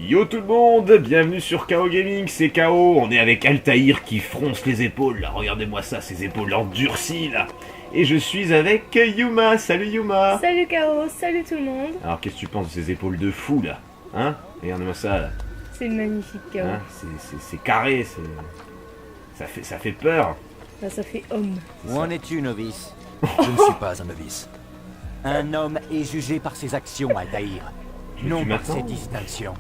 Yo tout le monde, bienvenue sur KO Gaming, c'est KO, on est avec Altaïr qui fronce les épaules, là, regardez-moi ça, ses épaules endurcies là. Et je suis avec Yuma, salut Yuma. Salut KO, salut tout le monde. Alors qu'est-ce que tu penses de ces épaules de fou là? Hein? Regarde-moi ça là. C'est magnifique KO. Hein? C'est carré, ça fait peur. Là, ça fait homme. Où en es-tu, novice? Je ne suis pas un novice. Un homme est jugé par ses actions, Altaïr, non par ses distinctions.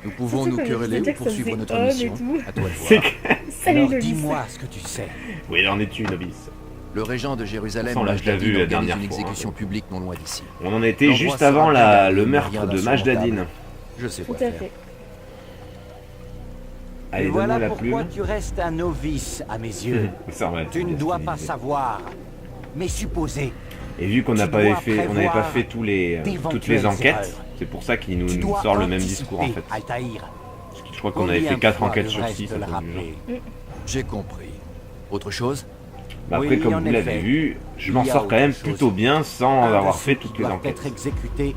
Nous pouvons nous quereler ou poursuivre notre mission. À toi de voir. Salut Alors Lolis. dis-moi ce que tu sais. Oui, là en es-tu novice? Le régent de Jérusalem Sans, là, je l'ai vu la organise dernière une fois, exécution hein. publique non loin d'ici. On en était L'endroit juste sera avant condamné, le mais meurtre rien de d'insurmontable. Majdadine. Je sais Tout quoi à faire. fait. Allez, Et voilà donne-moi la pourquoi plume. tu restes un novice à mes yeux. Ça, ouais, Tu ne c'est dois une pas idée. savoir, mais supposer. Et vu qu'on n'a Tu pas dois fait, on n'avait pas prévoir fait toutes les d'éventuelles enquêtes, erreurs. c'est pour ça qu'il nous Tu dois sort le même discours en anticiper, fait. Altaïr. Je crois qu'on avait Combien fait 4 de fois enquêtes sur devrais-je 6. te le rappeler? J'ai compris. Autre chose? Bah après, Oui, comme en vous l'avez effet. vu, je m'en Il y a sors quand même autre chose. plutôt bien sans Un avoir de fait ceux qui toutes les doivent enquêtes. être exécutés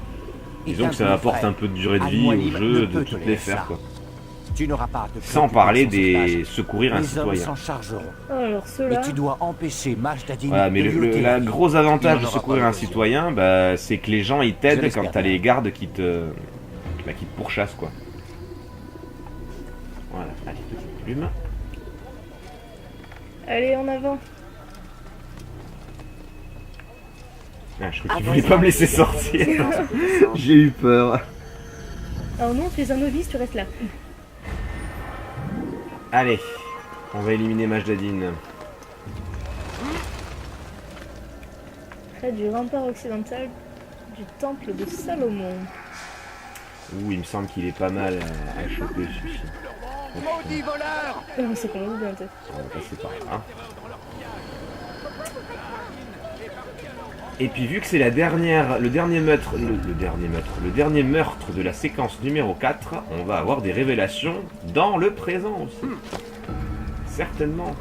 est Disons un que ça peu apporte frais. un peu de durée de vie Al-Mualim au ne jeu, peut de te toutes les laisser faire ça. quoi. Tu n'auras pas à te Sans préoccuper parler de son des sauvetage. secourir un Les hommes citoyen. s'en chargeront. Oh, alors Mais ceux-là. tu dois empêcher Majdadine Voilà, mais de lutter. la gros avantage Il de n'en aura secourir pas un l'occasion. citoyen, bah, c'est que les gens ils Je t'aident l'espère quand t'as bien. les gardes qui te pourchassent quoi. Voilà, allez, petite plume. Allez, en avant. Ah, je crois qu'il voulait pas me laisser sortir. J'ai eu peur. Alors non, tu es un novice, tu restes là. Allez, on va éliminer Majdadine. Près du rempart occidental du temple de Salomon. Ouh, il me semble qu'il est pas mal à choper celui-ci. Maudit voleur! Oh, c'est comment bien tête. On va passer par là. Hein. Et puis vu que c'est le dernier meurtre de la séquence numéro 4, on va avoir des révélations dans le présent aussi. Certainement.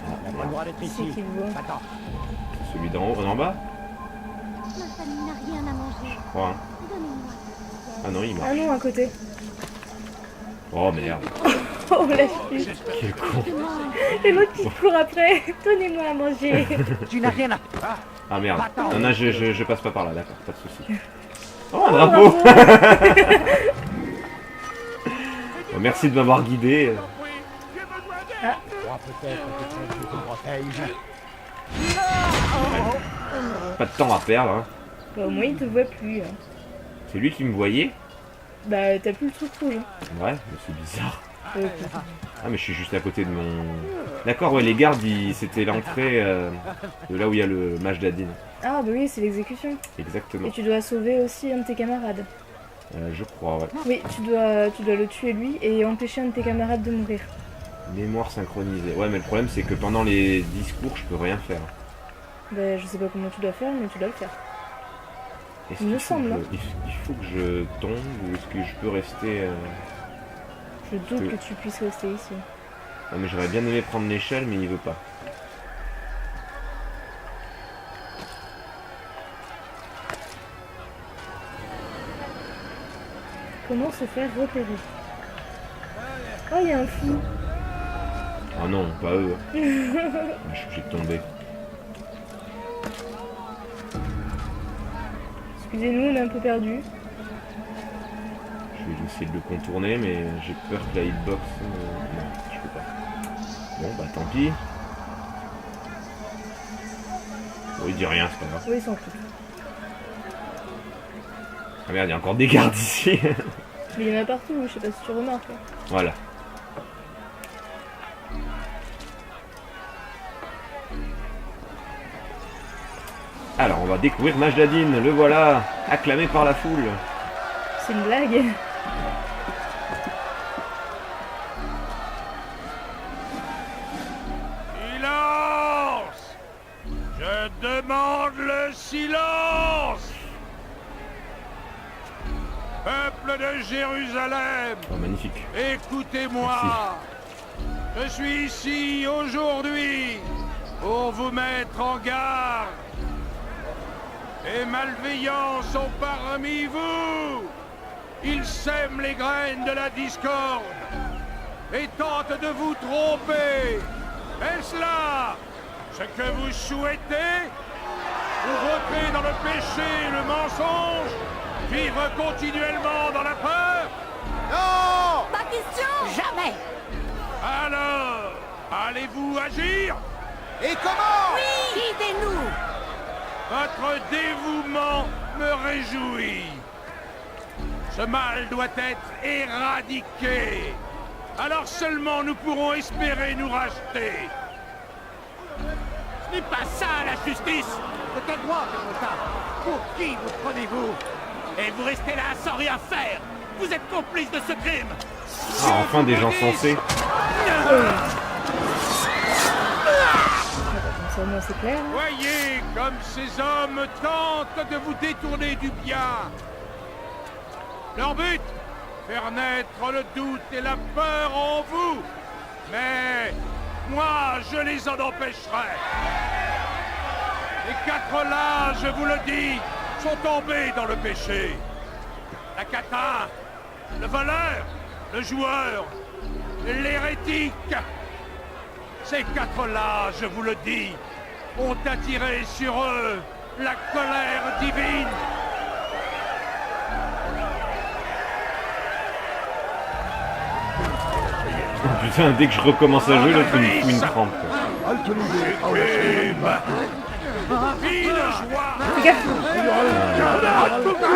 On n'a pas le droit d'être Qui ici. c'est qui le voit? Attends. Celui d'en haut, en bas, Ma famille n'a rien à manger. je crois. Hein. Donnez-moi. Ah non, il marche. Ah non, à côté. Oh merde, Oh, la chute. quel con. Et l'autre qui court après. Donnez-moi à manger. Tu n'as rien à... Ah merde. Attends. Non, non, je passe pas par là, d'accord, pas de soucis. Oh, un drapeau. Bon, merci de m'avoir guidé. Crois peut-être que ton Dieu te protège. Pas de temps à perdre. Hein. Bah, au moins, il te voit plus. Hein. C'est lui qui me voyait. Bah, t'as plus le truc rouge. Hein. Ouais, mais c'est bizarre. Ok. Ah mais je suis juste à côté de mon... D'accord, ouais, les gardes, c'était l'entrée de là où il y a le Majdadine. Ah, bah oui, c'est l'exécution. Exactement. Et tu dois sauver aussi un de tes camarades. Je crois, ouais. Oui, tu dois le tuer lui et empêcher un de tes camarades de mourir. Mémoire synchronisée. Ouais, mais le problème, c'est que pendant les discours, je peux rien faire. Bah, je sais pas comment tu dois faire, mais tu dois le faire. Est-ce Il me qu'il faut que semble, je- il faut que je tombe ou est-ce que je peux rester... Je doute Que- que tu puisses rester ici. Ah mais j'aurais bien aimé prendre l'échelle, mais il veut pas. Comment se faire repérer? Oh, il y a un fou. Ah non, pas eux. Je suis obligé de tomber. Excusez-nous, on est un peu perdu. Je vais essayer de le contourner, mais j'ai peur que la hitbox... non, je peux pas. Bon, bah tant pis. Bon, il dit rien, c'est pas grave. Oui, il s'en fout. Ah merde, il y a encore des gardes ici. Mais il y en a partout, je sais pas si tu remarques. Hein. Voilà. Alors, on va découvrir Majdadine, le voilà, acclamé par la foule. C'est une blague. Silence! Je demande le silence! Peuple de Jérusalem, Oh, magnifique. écoutez-moi! Je suis ici aujourd'hui pour vous mettre en garde. et malveillants sont parmi vous. Ils sèment les graines de la discorde et tentent de vous tromper. Est-ce là ce que vous souhaitez? Vous votez dans le péché et le mensonge? Vivre continuellement dans la peur? Non! Pas question! Jamais! Alors, allez-vous agir? Et comment? Oui! Guidez-nous! Votre dévouement me réjouit. Ce mal doit être éradiqué. Alors seulement nous pourrons espérer nous racheter. Ce n'est pas ça la justice! C'est un droit, Carlotta. Pour qui vous prenez-vous? Et vous restez là sans rien faire! Vous êtes complice de ce crime! Ah, enfin des gens sensés. C'est clair. Hein. Voyez comme ces hommes tentent de vous détourner du bien. Leur but, faire naître le doute et la peur en vous. Mais moi, je les en empêcherai. Les 4 là, je vous le dis, sont tombés dans le péché. La catin, le voleur, le joueur, l'hérétique. Ces 4 là, je vous le dis, ont attiré sur eux la colère divine. Oh, putain, dès que je recommence à jouer, l'autre il me fout une crampe.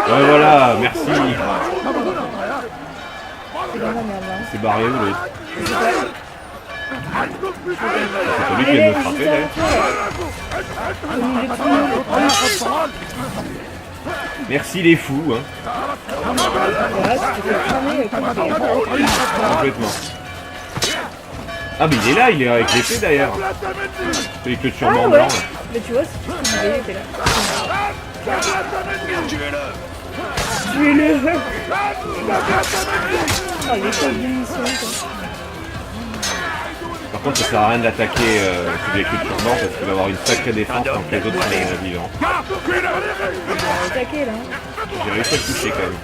Ouais, voilà, merci. C'est barré où l'autre? C'est lui qui vient de me frapper d'ailleurs. Merci les fous, hein. Complètement. Ah mais il est là, il est avec l'épée d'ailleurs. C'est avec le turban blanc. Mais tu vois, si tu il était là. Tuez-le. Oh, les choses de mission, quoi. Par contre, ça sert à rien d'attaquer celui avec le turban parce qu'il va avoir une sacrée défense tant que les autres sont vivants. On va attaquer là. J'ai réussi à le toucher quand même.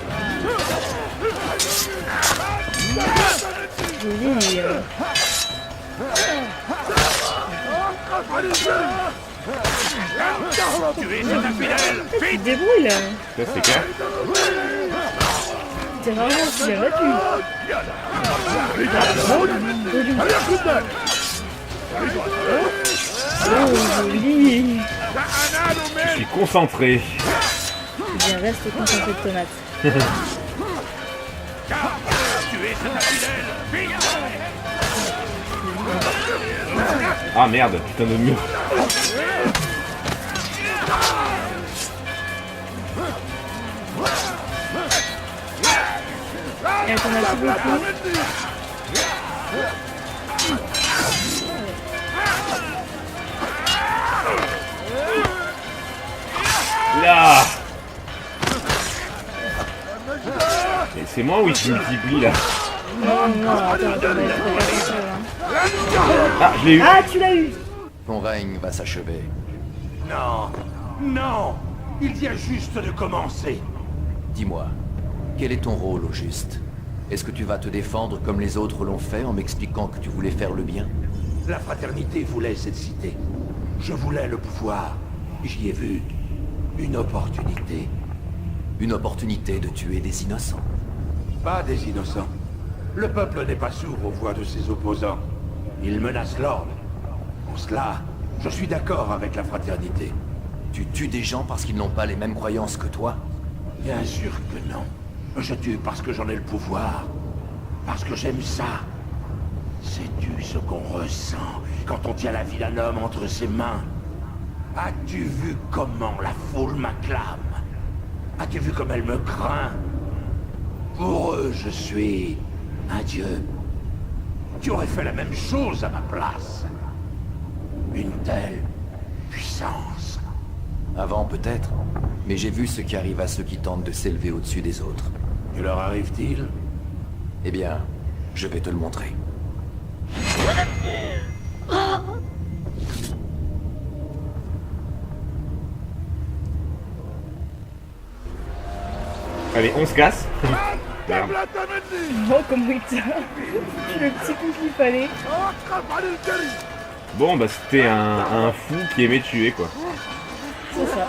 Joli. Tu te débrouilles là. Ça c'est clair. T'es rarement aussi bien battu. Oh, joli. Je suis concentré. Eh bien, reste concentré de tomates. Ah merde, putain de mur. Et t'en as tout beaucoup. Là. Et c'est moi ou il se multiplie là? Non, attends, Ah, je l'ai eu. Ah, tu l'as eu. Ton règne va s'achever. Non, non, il vient juste de commencer. Dis-moi, quel est ton rôle au juste? Est-ce que tu vas te défendre comme les autres l'ont fait en m'expliquant que tu voulais faire le bien? La fraternité voulait cette cité. Je voulais le pouvoir. J'y ai vu une opportunité. Une opportunité de tuer des innocents. Pas des innocents. Le peuple n'est pas sourd aux voix de ses opposants. Il menace l'ordre. Pour cela, je suis d'accord avec la fraternité. Tu tues des gens parce qu'ils n'ont pas les mêmes croyances que toi? Bien sûr que non. Je tue parce que j'en ai le pouvoir. Parce que j'aime ça. Sais-tu ce qu'on ressent quand on tient la vie d'un homme entre ses mains? As-tu vu comment la foule m'acclame? As-tu vu comme elle me craint? Pour eux, je suis un dieu. Tu aurais fait la même chose à ma place. Une telle puissance. Avant peut-être, mais j'ai vu ce qui arrive à ceux qui tentent de s'élever au-dessus des autres. Que leur arrive-t-il? Eh bien, je vais te le montrer. Allez, on se casse. Merde. Oh, comment il t'a... Le petit coup qu'il fallait. Bon, bah c'était un fou qui aimait tuer, quoi. C'est ça.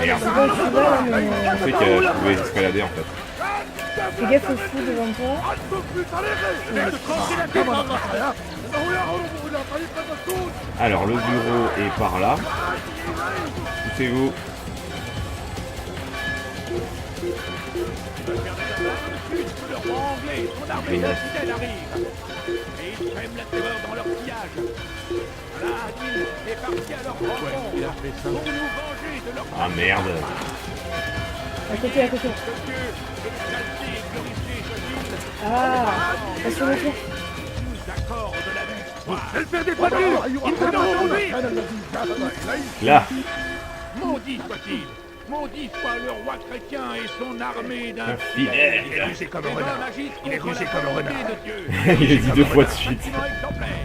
Merde. C'est bon, je suis là, là, mais... Je sais que je pouvais escalader, en fait. Fais gaffe au fou devant toi. Alors, le bureau est par là. Poussez-vous. Ah merde. À côté, à côté. Ah, pas sur le tour. Là. Maudit soit-il! Maudit soit le roi chrétien et son armée d'un Infidèle. Il est rusé comme un renard. Il est rusé comme un renard. Il le dit 2 fois de suite.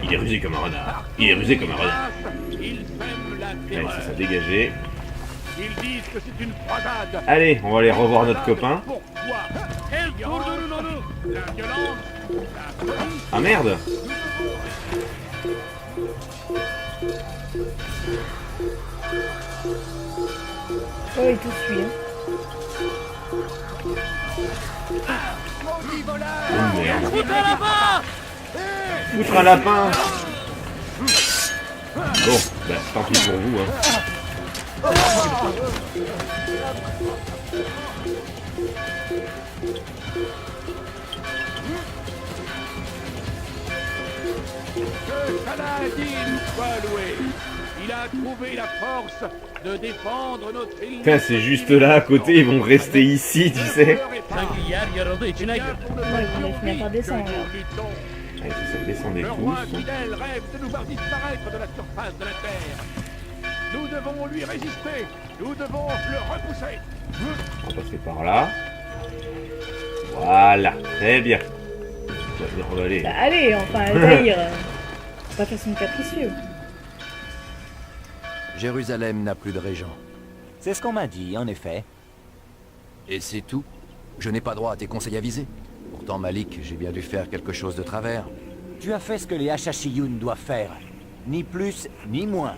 Il est rusé comme un renard. Il est rusé comme un renard. Ils sèment la Allez, terreur. c'est ça, dégagé. Ils disent que c'est une croisade. Allez, on va aller revoir notre copain. Pourquoi? La violence, la police, Ah merde. Oh, il te suit. Hein. Oh merde. Foutre un lapin. Bon, bah tant pis pour vous, hein. que Saladin soit loué. Il a trouvé la force de défendre notre île. Putain, c'est juste là à côté, ils vont rester ici, tu sais. Non, il va finir par descendre. Regarde. Allez, ça descendez Le roi tous. fidèle rêve de nous voir disparaître de la surface de la Terre. Nous devons lui résister. Nous devons le repousser. On va passer par là. Voilà, très bien. On va aller. Bah, allez, enfin, Altaïr. Pas façon capricieux. Jérusalem n'a plus de régent. C'est ce qu'on m'a dit, en effet. Et c'est tout? Je n'ai pas droit à tes conseils avisés. Pourtant, Malik, j'ai bien dû faire quelque chose de travers. Tu as fait ce que les Hachachiyun doivent faire. Ni plus, ni moins.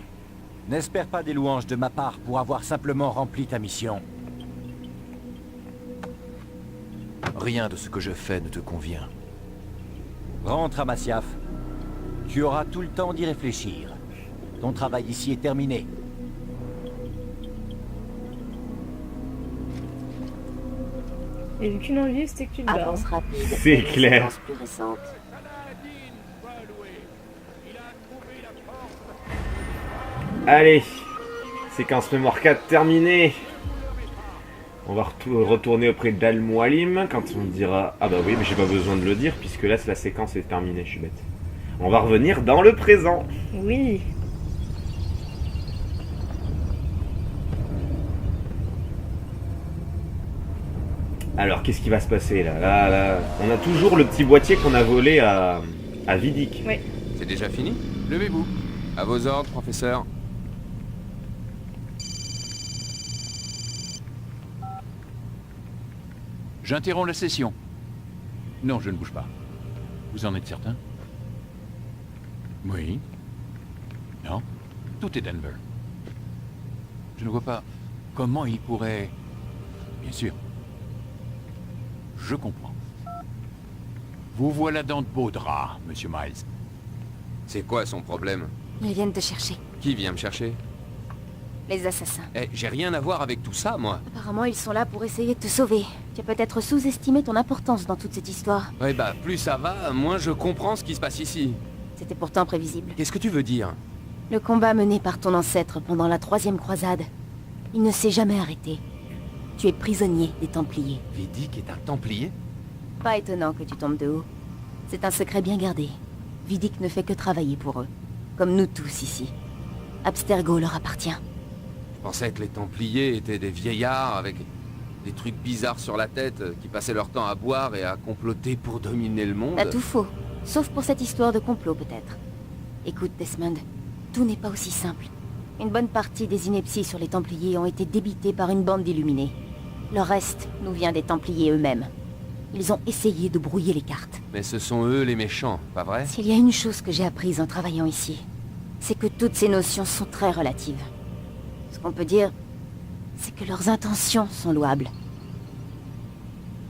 N'espère pas des louanges de ma part pour avoir simplement rempli ta mission. Rien de ce que je fais ne te convient. Rentre à Masyaf. Tu auras tout le temps d'y réfléchir. Ton travail ici est terminé. Il n'y a qu'une envie, c'était que tu te barres. Avance rapide. C'est et clair. séquence plus récente. Saladin soit loué. Il a trouvé la force. Allez, séquence mémoire 4 terminée. On va retourner auprès d'Al-Mualim quand on dira... Ah bah oui, mais j'ai pas besoin de le dire puisque là la séquence est terminée, je suis bête. On va revenir dans le présent. Oui. Alors, qu'est-ce qui va se passer là? Là, on a toujours le petit boîtier qu'on a volé à Vidic. Oui. C'est déjà fini? Levez-vous. À vos ordres, professeur. J'interromps la session. Non, je ne bouge pas. Vous en êtes certain? Oui. Non. Tout est Denver. Je ne vois pas comment il pourrait... Bien sûr. Je comprends. Vous voilà dans de beaux draps, Monsieur Miles. C'est quoi son problème? Ils viennent te chercher. Qui vient me chercher? Les assassins. Eh, j'ai rien à voir avec tout ça, moi. Apparemment, ils sont là pour essayer de te sauver. Tu as peut-être sous-estimé ton importance dans toute cette histoire. Ouais, bah, plus ça va, moins je comprends ce qui se passe ici. C'était pourtant prévisible. Qu'est-ce que tu veux dire? Le combat mené par ton ancêtre pendant la 3e croisade, il ne s'est jamais arrêté. Tu es prisonnier des Templiers. Vidic est un Templier? Pas étonnant que tu tombes de haut. C'est un secret bien gardé. Vidic ne fait que travailler pour eux. Comme nous tous ici. Abstergo leur appartient. Je pensais que les Templiers étaient des vieillards avec des trucs bizarres sur la tête qui passaient leur temps à boire et à comploter pour dominer le monde. T'as tout faux. Sauf pour cette histoire de complot, peut-être. Écoute, Desmond, tout n'est pas aussi simple. Une bonne partie des inepties sur les Templiers ont été débitées par une bande d'illuminés. Le reste nous vient des Templiers eux-mêmes. Ils ont essayé de brouiller les cartes. Mais ce sont eux les méchants, pas vrai? S'il y a une chose que j'ai apprise en travaillant ici, c'est que toutes ces notions sont très relatives. Ce qu'on peut dire, c'est que leurs intentions sont louables.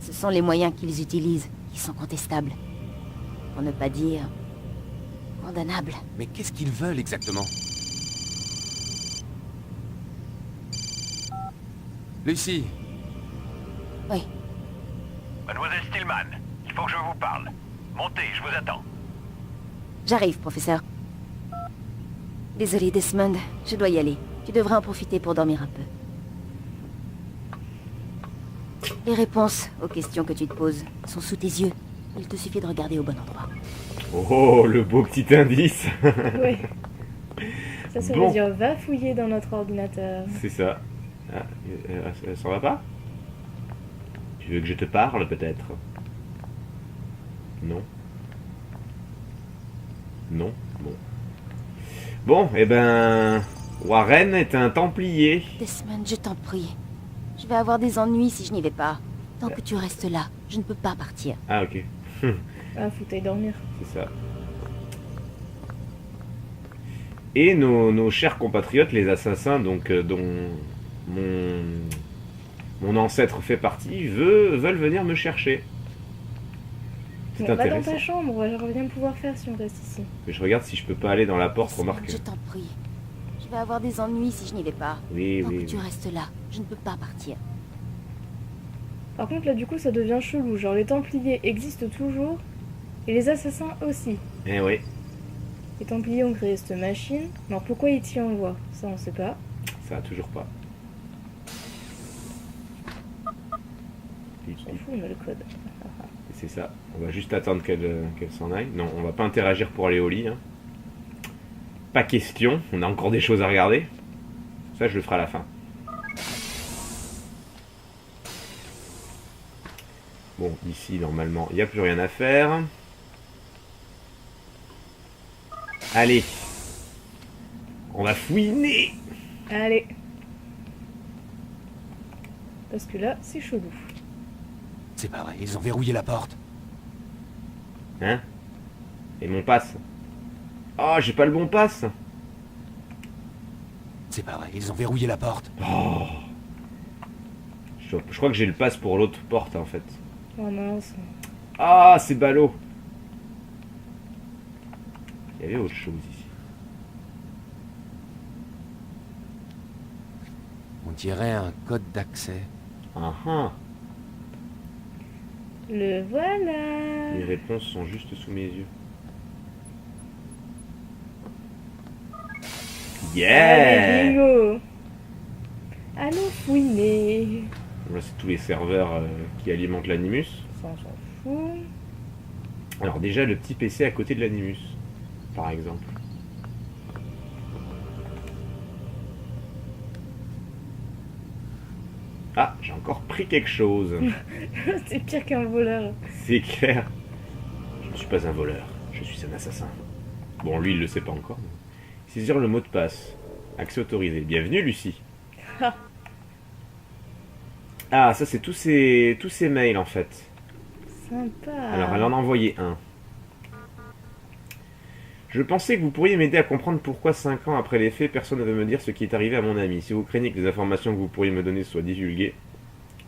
Ce sont les moyens qu'ils utilisent qui sont contestables. Pour ne pas dire... condamnables. Mais qu'est-ce qu'ils veulent exactement? Lucie. Oui. Mademoiselle Stillman, il faut que je vous parle. Montez, je vous attends. J'arrive, professeur. Désolé, Desmond, je dois y aller. Tu devrais en profiter pour dormir un peu. Les réponses aux questions que tu te poses sont sous tes yeux. Il te suffit de regarder au bon endroit. Oh, le beau petit indice. Oui. Ça veut Bon. dire va fouiller dans notre ordinateur. C'est ça. Ah, elle s'en va pas? Tu veux que je te parle, peut-être? Non. Non? Bon. Bon, eh ben... Warren est un Templier. Desmond, je t'en prie. Je vais avoir des ennuis si je n'y vais pas. Tant que tu restes là, je ne peux pas partir. Ah, ok. Ah, faut que t'ailles dormir. C'est ça. Et nos chers compatriotes, les assassins, donc dont mon ancêtre fait partie, veulent venir me chercher. C'est Bon, va dans intéressant. ta chambre, on va rien pouvoir faire si on reste ici. Je regarde si je peux pas aller dans la porte, Desmond, remarque. je t'en prie. Je vais avoir des ennuis si je n'y vais pas. Oui, Tant oui. que tu oui. restes là, je ne peux pas partir. Par contre, là, du coup, ça devient chelou. Genre, les Templiers existent toujours, et les assassins aussi. Eh oui, Les Templiers ont créé cette machine. Alors, pourquoi ils t'y envoient? Ça, on sait pas. ça va toujours pas. On s'en fout, on a le code. C'est ça. On va juste attendre qu'elle s'en aille. Non, on va pas interagir pour aller au lit. Hein. Pas question. On a encore des choses à regarder. Ça, je le ferai à la fin. Bon, ici, normalement, il n'y a plus rien à faire. Allez. On va fouiner. Allez. Parce que là, c'est chelou. C'est pas vrai, ils ont verrouillé la porte. Hein? Et mon passe? Oh, j'ai pas le bon passe. C'est pas vrai, ils ont verrouillé la porte. Oh. Je crois que j'ai le passe pour l'autre porte, en fait. Oh mince. Ah, c'est ballot. Il y avait autre chose ici. On dirait un code d'accès. Ah ah. Le voilà. Les réponses sont juste sous mes yeux. Allez, Yeah! bingo. Allons fouiner. Là, c'est tous les serveurs qui alimentent l'Animus. Ça, on s'en fout. Alors déjà, le petit PC à côté de l'Animus, par exemple. Ah, j'ai encore pris quelque chose. C'est pire qu'un voleur. C'est clair. Je ne suis pas un voleur, je suis un assassin. Bon, lui, il le sait pas encore. Saisir le mot de passe. Accès autorisé. Bienvenue, Lucie. Ah, ça, c'est tous ces mails, en fait. Sympa. Alors, elle en a envoyé un. Je pensais que vous pourriez m'aider à comprendre pourquoi 5 ans après les faits, personne ne veut me dire ce qui est arrivé à mon ami. Si vous craignez que les informations que vous pourriez me donner soient divulguées,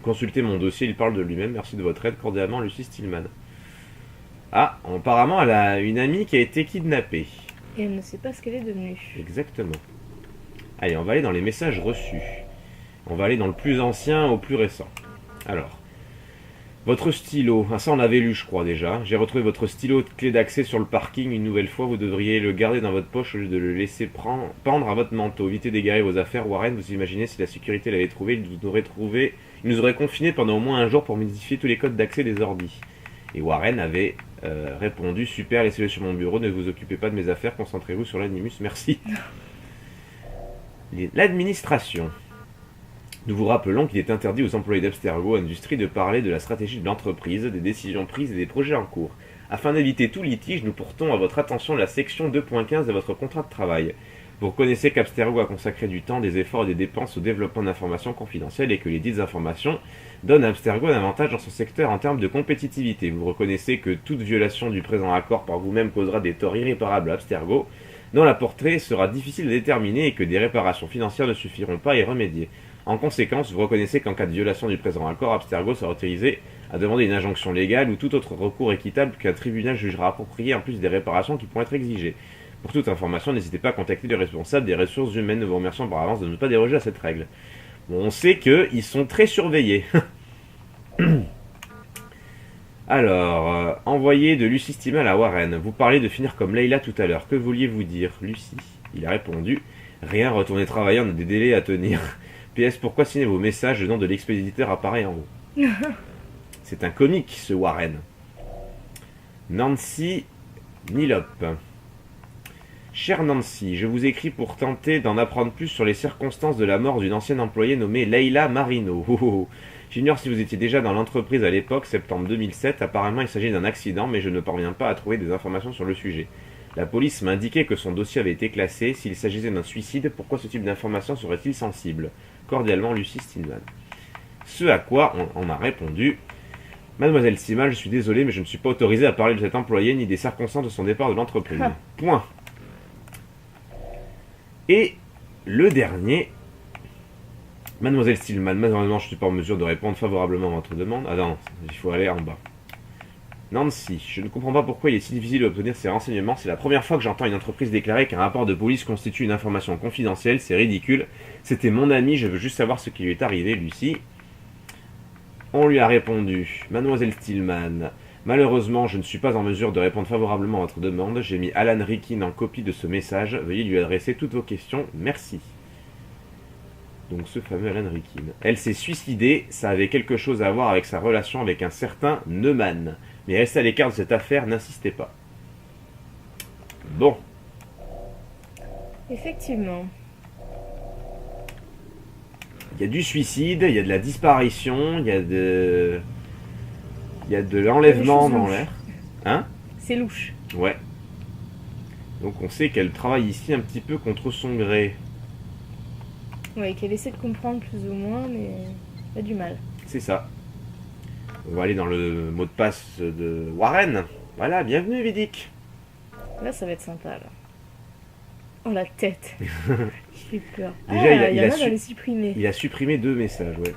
consultez mon dossier, il parle de lui-même. Merci de votre aide. Cordialement, Lucie Stillman. Ah, apparemment, elle a une amie qui a été kidnappée. Et elle ne sait pas ce qu'elle est devenue. Exactement. Allez, on va aller dans les messages reçus. On va aller dans le plus ancien au plus récent. Alors, votre stylo. Ah, ça on l'avait lu, je crois déjà. J'ai retrouvé votre stylo de clé d'accès sur le parking une nouvelle fois. Vous devriez le garder dans votre poche au lieu de le laisser pendre à votre manteau. Évitez d'égarer vos affaires, Warren. Vous imaginez si la sécurité l'avait trouvé, il nous aurait confinés pendant au moins un jour pour modifier tous les codes d'accès des ordis. Et Warren avait répondu: super, laissez-le sur mon bureau, ne vous occupez pas de mes affaires, concentrez-vous sur l'Animus, merci. L'administration. Nous vous rappelons qu'il est interdit aux employés d'Abstergo Industries de parler de la stratégie de l'entreprise, des décisions prises et des projets en cours. Afin d'éviter tout litige, nous portons à votre attention la section 2.15 de votre contrat de travail. Vous reconnaissez qu'Abstergo a consacré du temps, des efforts et des dépenses au développement d'informations confidentielles et que les dites informations donnent à Abstergo un avantage dans son secteur en termes de compétitivité. Vous reconnaissez que toute violation du présent accord par vous-même causera des torts irréparables à Abstergo, dont la portée sera difficile à déterminer et que des réparations financières ne suffiront pas à y remédier. En conséquence, vous reconnaissez qu'en cas de violation du présent accord, Abstergo sera autorisé à demander une injonction légale ou tout autre recours équitable qu'un tribunal jugera approprié en plus des réparations qui pourront être exigées. Pour toute information, n'hésitez pas à contacter le responsable des ressources humaines. Nous vous remercions par avance de ne pas déroger à cette règle. Bon, on sait qu'ils sont très surveillés. Alors, envoyé de Lucy Stimal à Warren. Vous parliez de finir comme Layla tout à l'heure. Que vouliez-vous dire, Lucy? Il a répondu. Rien, retournez travailler, on a des délais à tenir. PS, pourquoi signer vos messages? Le nom de l'expéditeur apparaît en haut. C'est un comique, ce Warren. Nancy Nilop. Chère Nancy, je vous écris pour tenter d'en apprendre plus sur les circonstances de la mort d'une ancienne employée nommée Leila Marino. J'ignore si vous étiez déjà dans l'entreprise à l'époque, septembre 2007. Apparemment, il s'agit d'un accident, mais je ne parviens pas à trouver des informations sur le sujet. La police m'a indiqué que son dossier avait été classé. S'il s'agissait d'un suicide, pourquoi ce type d'information serait-il sensible? Cordialement, Lucy Stillman. Ce à quoi on a répondu. Mademoiselle Stimal, je suis désolé, mais je ne suis pas autorisé à parler de cet employé ni des circonstances de son départ de l'entreprise. Point. Et le dernier, Mademoiselle Stillman, malheureusement je ne suis pas en mesure de répondre favorablement à votre demande. Ah non, il faut aller en bas. Nancy, je ne comprends pas pourquoi il est si difficile d'obtenir ces renseignements. C'est la première fois que j'entends une entreprise déclarer qu'un rapport de police constitue une information confidentielle. C'est ridicule. C'était mon ami, je veux juste savoir ce qui lui est arrivé, Lucie. On lui a répondu, Mademoiselle Stillman, malheureusement, je ne suis pas en mesure de répondre favorablement à votre demande. J'ai mis Alan Rikin en copie de ce message. Veuillez lui adresser toutes vos questions. Merci. Donc ce fameux Alan Rikin. Elle s'est suicidée. Ça avait quelque chose à voir avec sa relation avec un certain Neumann. Mais restez à l'écart de cette affaire, n'insistez pas. Bon. Effectivement. Il y a du suicide, il y a de la disparition, il y a de l'enlèvement dans l'air. Hein? C'est louche. Ouais. Donc on sait qu'elle travaille ici un petit peu contre son gré. Ouais, qu'elle essaie de comprendre plus ou moins, mais elle a du mal. C'est ça. On va aller dans le mot de passe de Warren. Voilà, bienvenue Vidic. Là, ça va être sympa, là. Oh, la tête. J'ai peur. Déjà, il a supprimé 2 messages, ouais.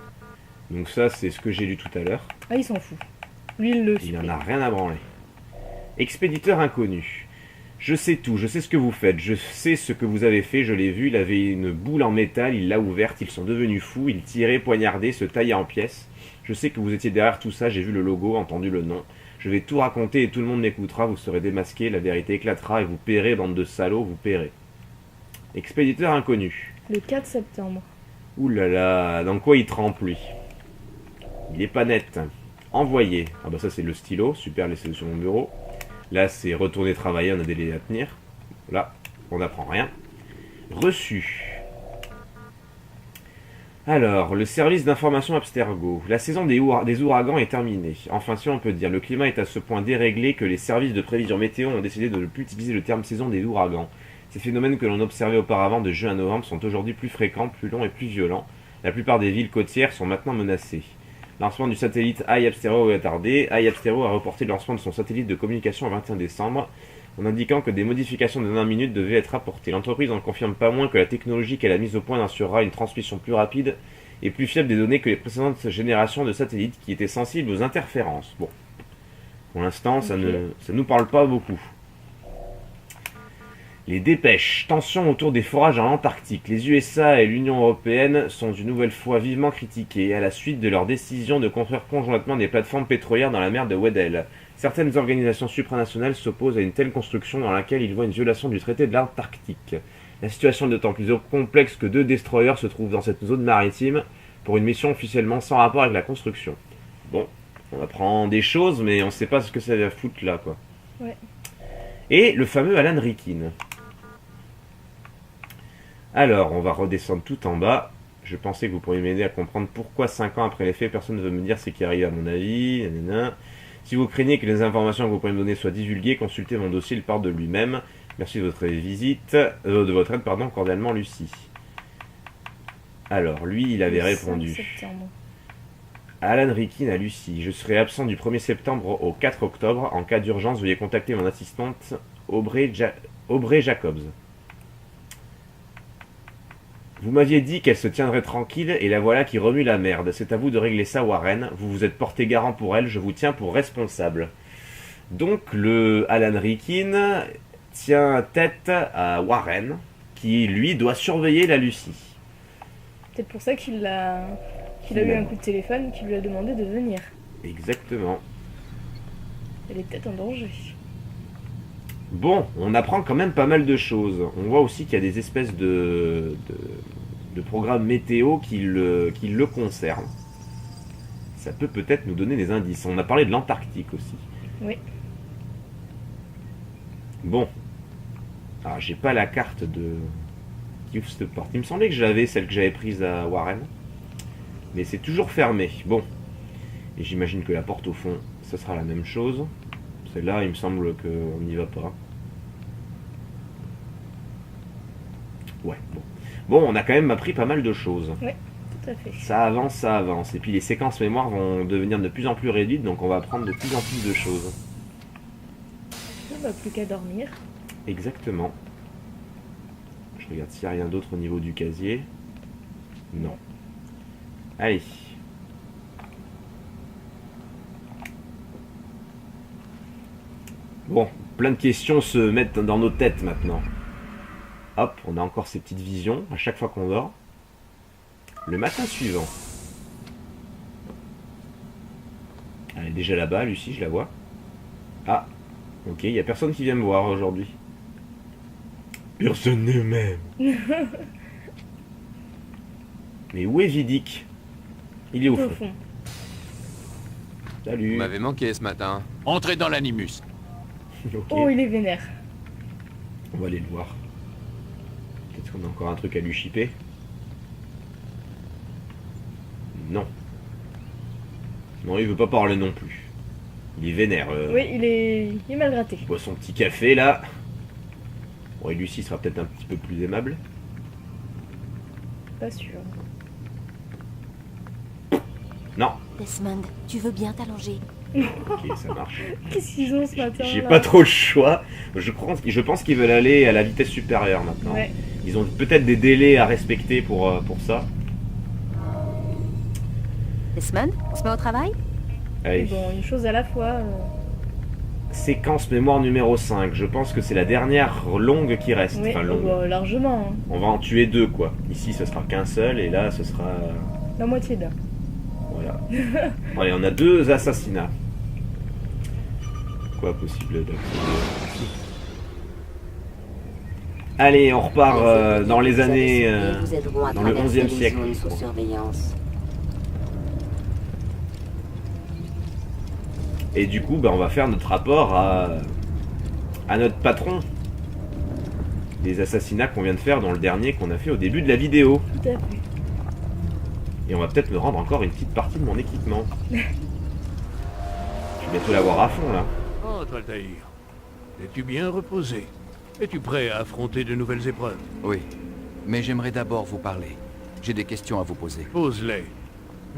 Donc ça, c'est ce que j'ai lu tout à l'heure. Ah, il s'en fout. Lui, il le supprime. Il en a rien à branler. Expéditeur inconnu. Je sais tout, je sais ce que vous faites, je sais ce que vous avez fait, je l'ai vu, il avait une boule en métal, il l'a ouverte, ils sont devenus fous, ils tiraient, poignardaient, se taillaient en pièces. Je sais que vous étiez derrière tout ça, j'ai vu le logo, entendu le nom. Je vais tout raconter et tout le monde m'écoutera, vous serez démasqués, la vérité éclatera et vous paierez, bande de salauds, vous paierez. Expéditeur inconnu. Le 4 septembre. Ouh là là, dans quoi il trempe lui? Il est pas net. Envoyé. Ah bah ça c'est le stylo, super, laissez-le sur mon bureau. Là c'est retourner travailler, on a des délais à tenir. Là, on n'apprend rien. Reçu. Alors, le service d'information Abstergo. La saison des ouragans est terminée. Enfin, si on peut dire, le climat est à ce point déréglé que les services de prévision météo ont décidé de ne plus utiliser le terme saison des ouragans. Ces phénomènes que l'on observait auparavant de juin à novembre sont aujourd'hui plus fréquents, plus longs et plus violents. La plupart des villes côtières sont maintenant menacées. Lancement du satellite iAbstergo est retardé. iAbstergo a reporté le lancement de son satellite de communication au 21 décembre, en indiquant que des modifications de dernière minute devaient être apportées. L'entreprise n'en confirme pas moins que la technologie qu'elle a mise au point assurera une transmission plus rapide et plus fiable des données que les précédentes générations de satellites qui étaient sensibles aux interférences. Bon, pour l'instant, ça nous parle pas beaucoup. Les dépêches. Tensions autour des forages en Antarctique. Les USA et l'Union européenne sont une nouvelle fois vivement critiqués à la suite de leur décision de construire conjointement des plateformes pétrolières dans la mer de Weddell. Certaines organisations supranationales s'opposent à une telle construction dans laquelle ils voient une violation du traité de l'Antarctique. La situation est d'autant plus complexe que 2 destroyers se trouvent dans cette zone maritime pour une mission officiellement sans rapport avec la construction. Bon, on apprend des choses, mais on ne sait pas ce que ça va foutre là, quoi. Ouais. Et le fameux Alan Rikin. Alors, on va redescendre tout en bas. Je pensais que vous pourriez m'aider à comprendre pourquoi 5 ans après les faits, personne ne veut me dire ce qui arrive à mon avis. Nanana. Si vous craignez que les informations que vous pourriez me donner soient divulguées, consultez mon dossier, il parle de lui-même. Merci de votre visite, de votre aide, pardon, cordialement Lucie. Alors, lui, il avait Le 5 répondu. septembre. Alan Rickyn à Lucie. Je serai absent du 1er septembre au 4 octobre. En cas d'urgence, veuillez contacter mon assistante Aubrey Jacobs. Vous m'aviez dit qu'elle se tiendrait tranquille et la voilà qui remue la merde. C'est à vous de régler ça, Warren. Vous vous êtes porté garant pour elle, je vous tiens pour responsable. Donc, le Alan Rickyn tient tête à Warren, qui, lui, doit surveiller la Lucie. Peut-être pour ça qu'il a eu un coup de téléphone qui lui a demandé de venir. Exactement. Elle est peut-être en danger. Bon, on apprend quand même pas mal de choses. On voit aussi qu'il y a des espèces de programmes météo qui le concernent. Ça peut peut-être nous donner des indices. On a parlé de l'Antarctique aussi. Oui. Bon. Alors, j'ai pas la carte de... qui ouvre cette porte. Il me semblait que j'avais celle que j'avais prise à Warren. Mais c'est toujours fermé. Bon. Et j'imagine que la porte au fond, ça sera la même chose. Celle-là, il me semble qu'on n'y va pas. Ouais, bon. Bon, on a quand même appris pas mal de choses. Oui, tout à fait. Ça avance, ça avance. Et puis les séquences mémoire vont devenir de plus en plus réduites, donc on va apprendre de plus en plus de choses. On va plus qu'à dormir. Exactement. Je regarde s'il n'y a rien d'autre au niveau du casier. Non. Allez. Bon, plein de questions se mettent dans nos têtes maintenant. Hop, on a encore ces petites visions à chaque fois qu'on dort. Le matin suivant. Elle est déjà là-bas, Lucie, je la vois. Ah, ok, il n'y a personne qui vient me voir aujourd'hui. Personne ne m'aime. Mais où est Vidic? Il est au fond. Salut. Vous m'avez manqué ce matin. Entrez dans l'animus. Ok, Oh, il est vénère. on va aller le voir. Peut-être qu'on a encore un truc à lui chipper. Non. Non, il veut pas parler non plus. Il est vénère. Oui, il est mal gratté. Il boit son petit café là. Bon, et Lucie sera peut-être un petit peu plus aimable. Pas sûr. Non. Desmond, tu veux bien t'allonger? Ok, ça marche. Qu'est-ce qu'ils ont ce matin? J'ai là pas trop le choix. Je pense qu'ils veulent aller à la vitesse supérieure maintenant. Ouais. Ils ont peut-être des délais à respecter pour ça. Desmond, on se met au travail? Allez. Bon, une chose à la fois. Séquence mémoire numéro 5. Je pense que c'est la dernière longue qui reste. Oui, Enfin, longue. bah, largement. Hein. On va en tuer deux, quoi. Ici, ce sera qu'un seul, et là, ce sera... La moitié d'un. Voilà. Allez, on a 2 assassinats. Quoi possible d'accéder. Allez, on repart dans les années... dans le 11e siècle. Sous surveillance. Et du coup, on va faire notre rapport à notre patron. Des assassinats qu'on vient de faire dans le dernier qu'on a fait au début de la vidéo. Tout à fait. Et on va peut-être me rendre encore une petite partie de mon équipement. Je vais bientôt l'avoir à fond, là. Entre, Altaïr. Es-tu bien reposé? Es-tu prêt à affronter de nouvelles épreuves? Oui, mais j'aimerais d'abord vous parler. J'ai des questions à vous poser. Pose-les.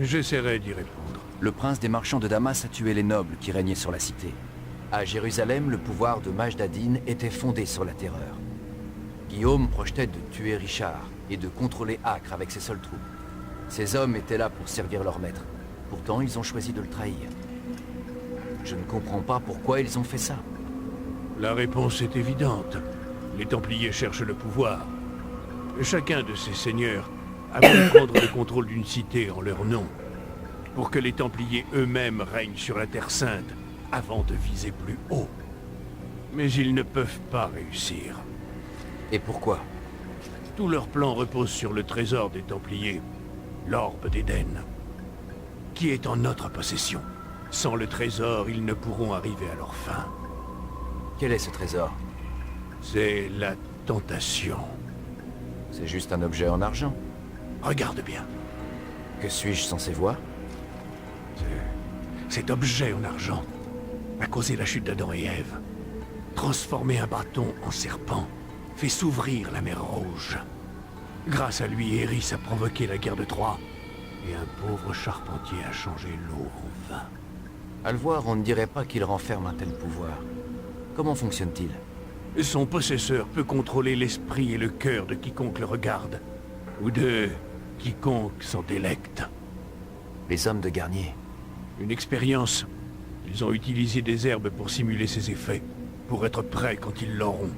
J'essaierai d'y répondre. Le prince des marchands de Damas a tué les nobles qui régnaient sur la cité. À Jérusalem, le pouvoir de Majd ad-Din était fondé sur la terreur. Guillaume projetait de tuer Richard et de contrôler Acre avec ses seules troupes. Ces hommes étaient là pour servir leur maître. Pourtant, ils ont choisi de le trahir. Je ne comprends pas pourquoi ils ont fait ça. La réponse est évidente. Les Templiers cherchent le pouvoir. Chacun de ces seigneurs a voulu prendre le contrôle d'une cité en leur nom, pour que les Templiers eux-mêmes règnent sur la Terre Sainte avant de viser plus haut. Mais ils ne peuvent pas réussir. Et pourquoi? Tout leur plan repose sur le trésor des Templiers, l'Orbe d'Éden, qui est en notre possession. Sans le trésor, ils ne pourront arriver à leur fin. Quel est ce trésor? C'est la tentation. C'est juste un objet en argent. Regarde bien. Que suis-je censé voir? Cet objet en argent a causé la chute d'Adam et Ève. transformé un bâton en serpent, fait s'ouvrir la mer Rouge. Grâce à lui, Eris a provoqué la guerre de Troie, et un pauvre charpentier a changé l'eau en vin. À le voir, on ne dirait pas qu'il renferme un tel pouvoir. Comment fonctionne-t-il? Son possesseur peut contrôler l'esprit et le cœur de quiconque le regarde, ou de quiconque s'en délecte. Les hommes de Garnier. Une expérience. Ils ont utilisé des herbes pour simuler ses effets, pour être prêts quand ils l'auront.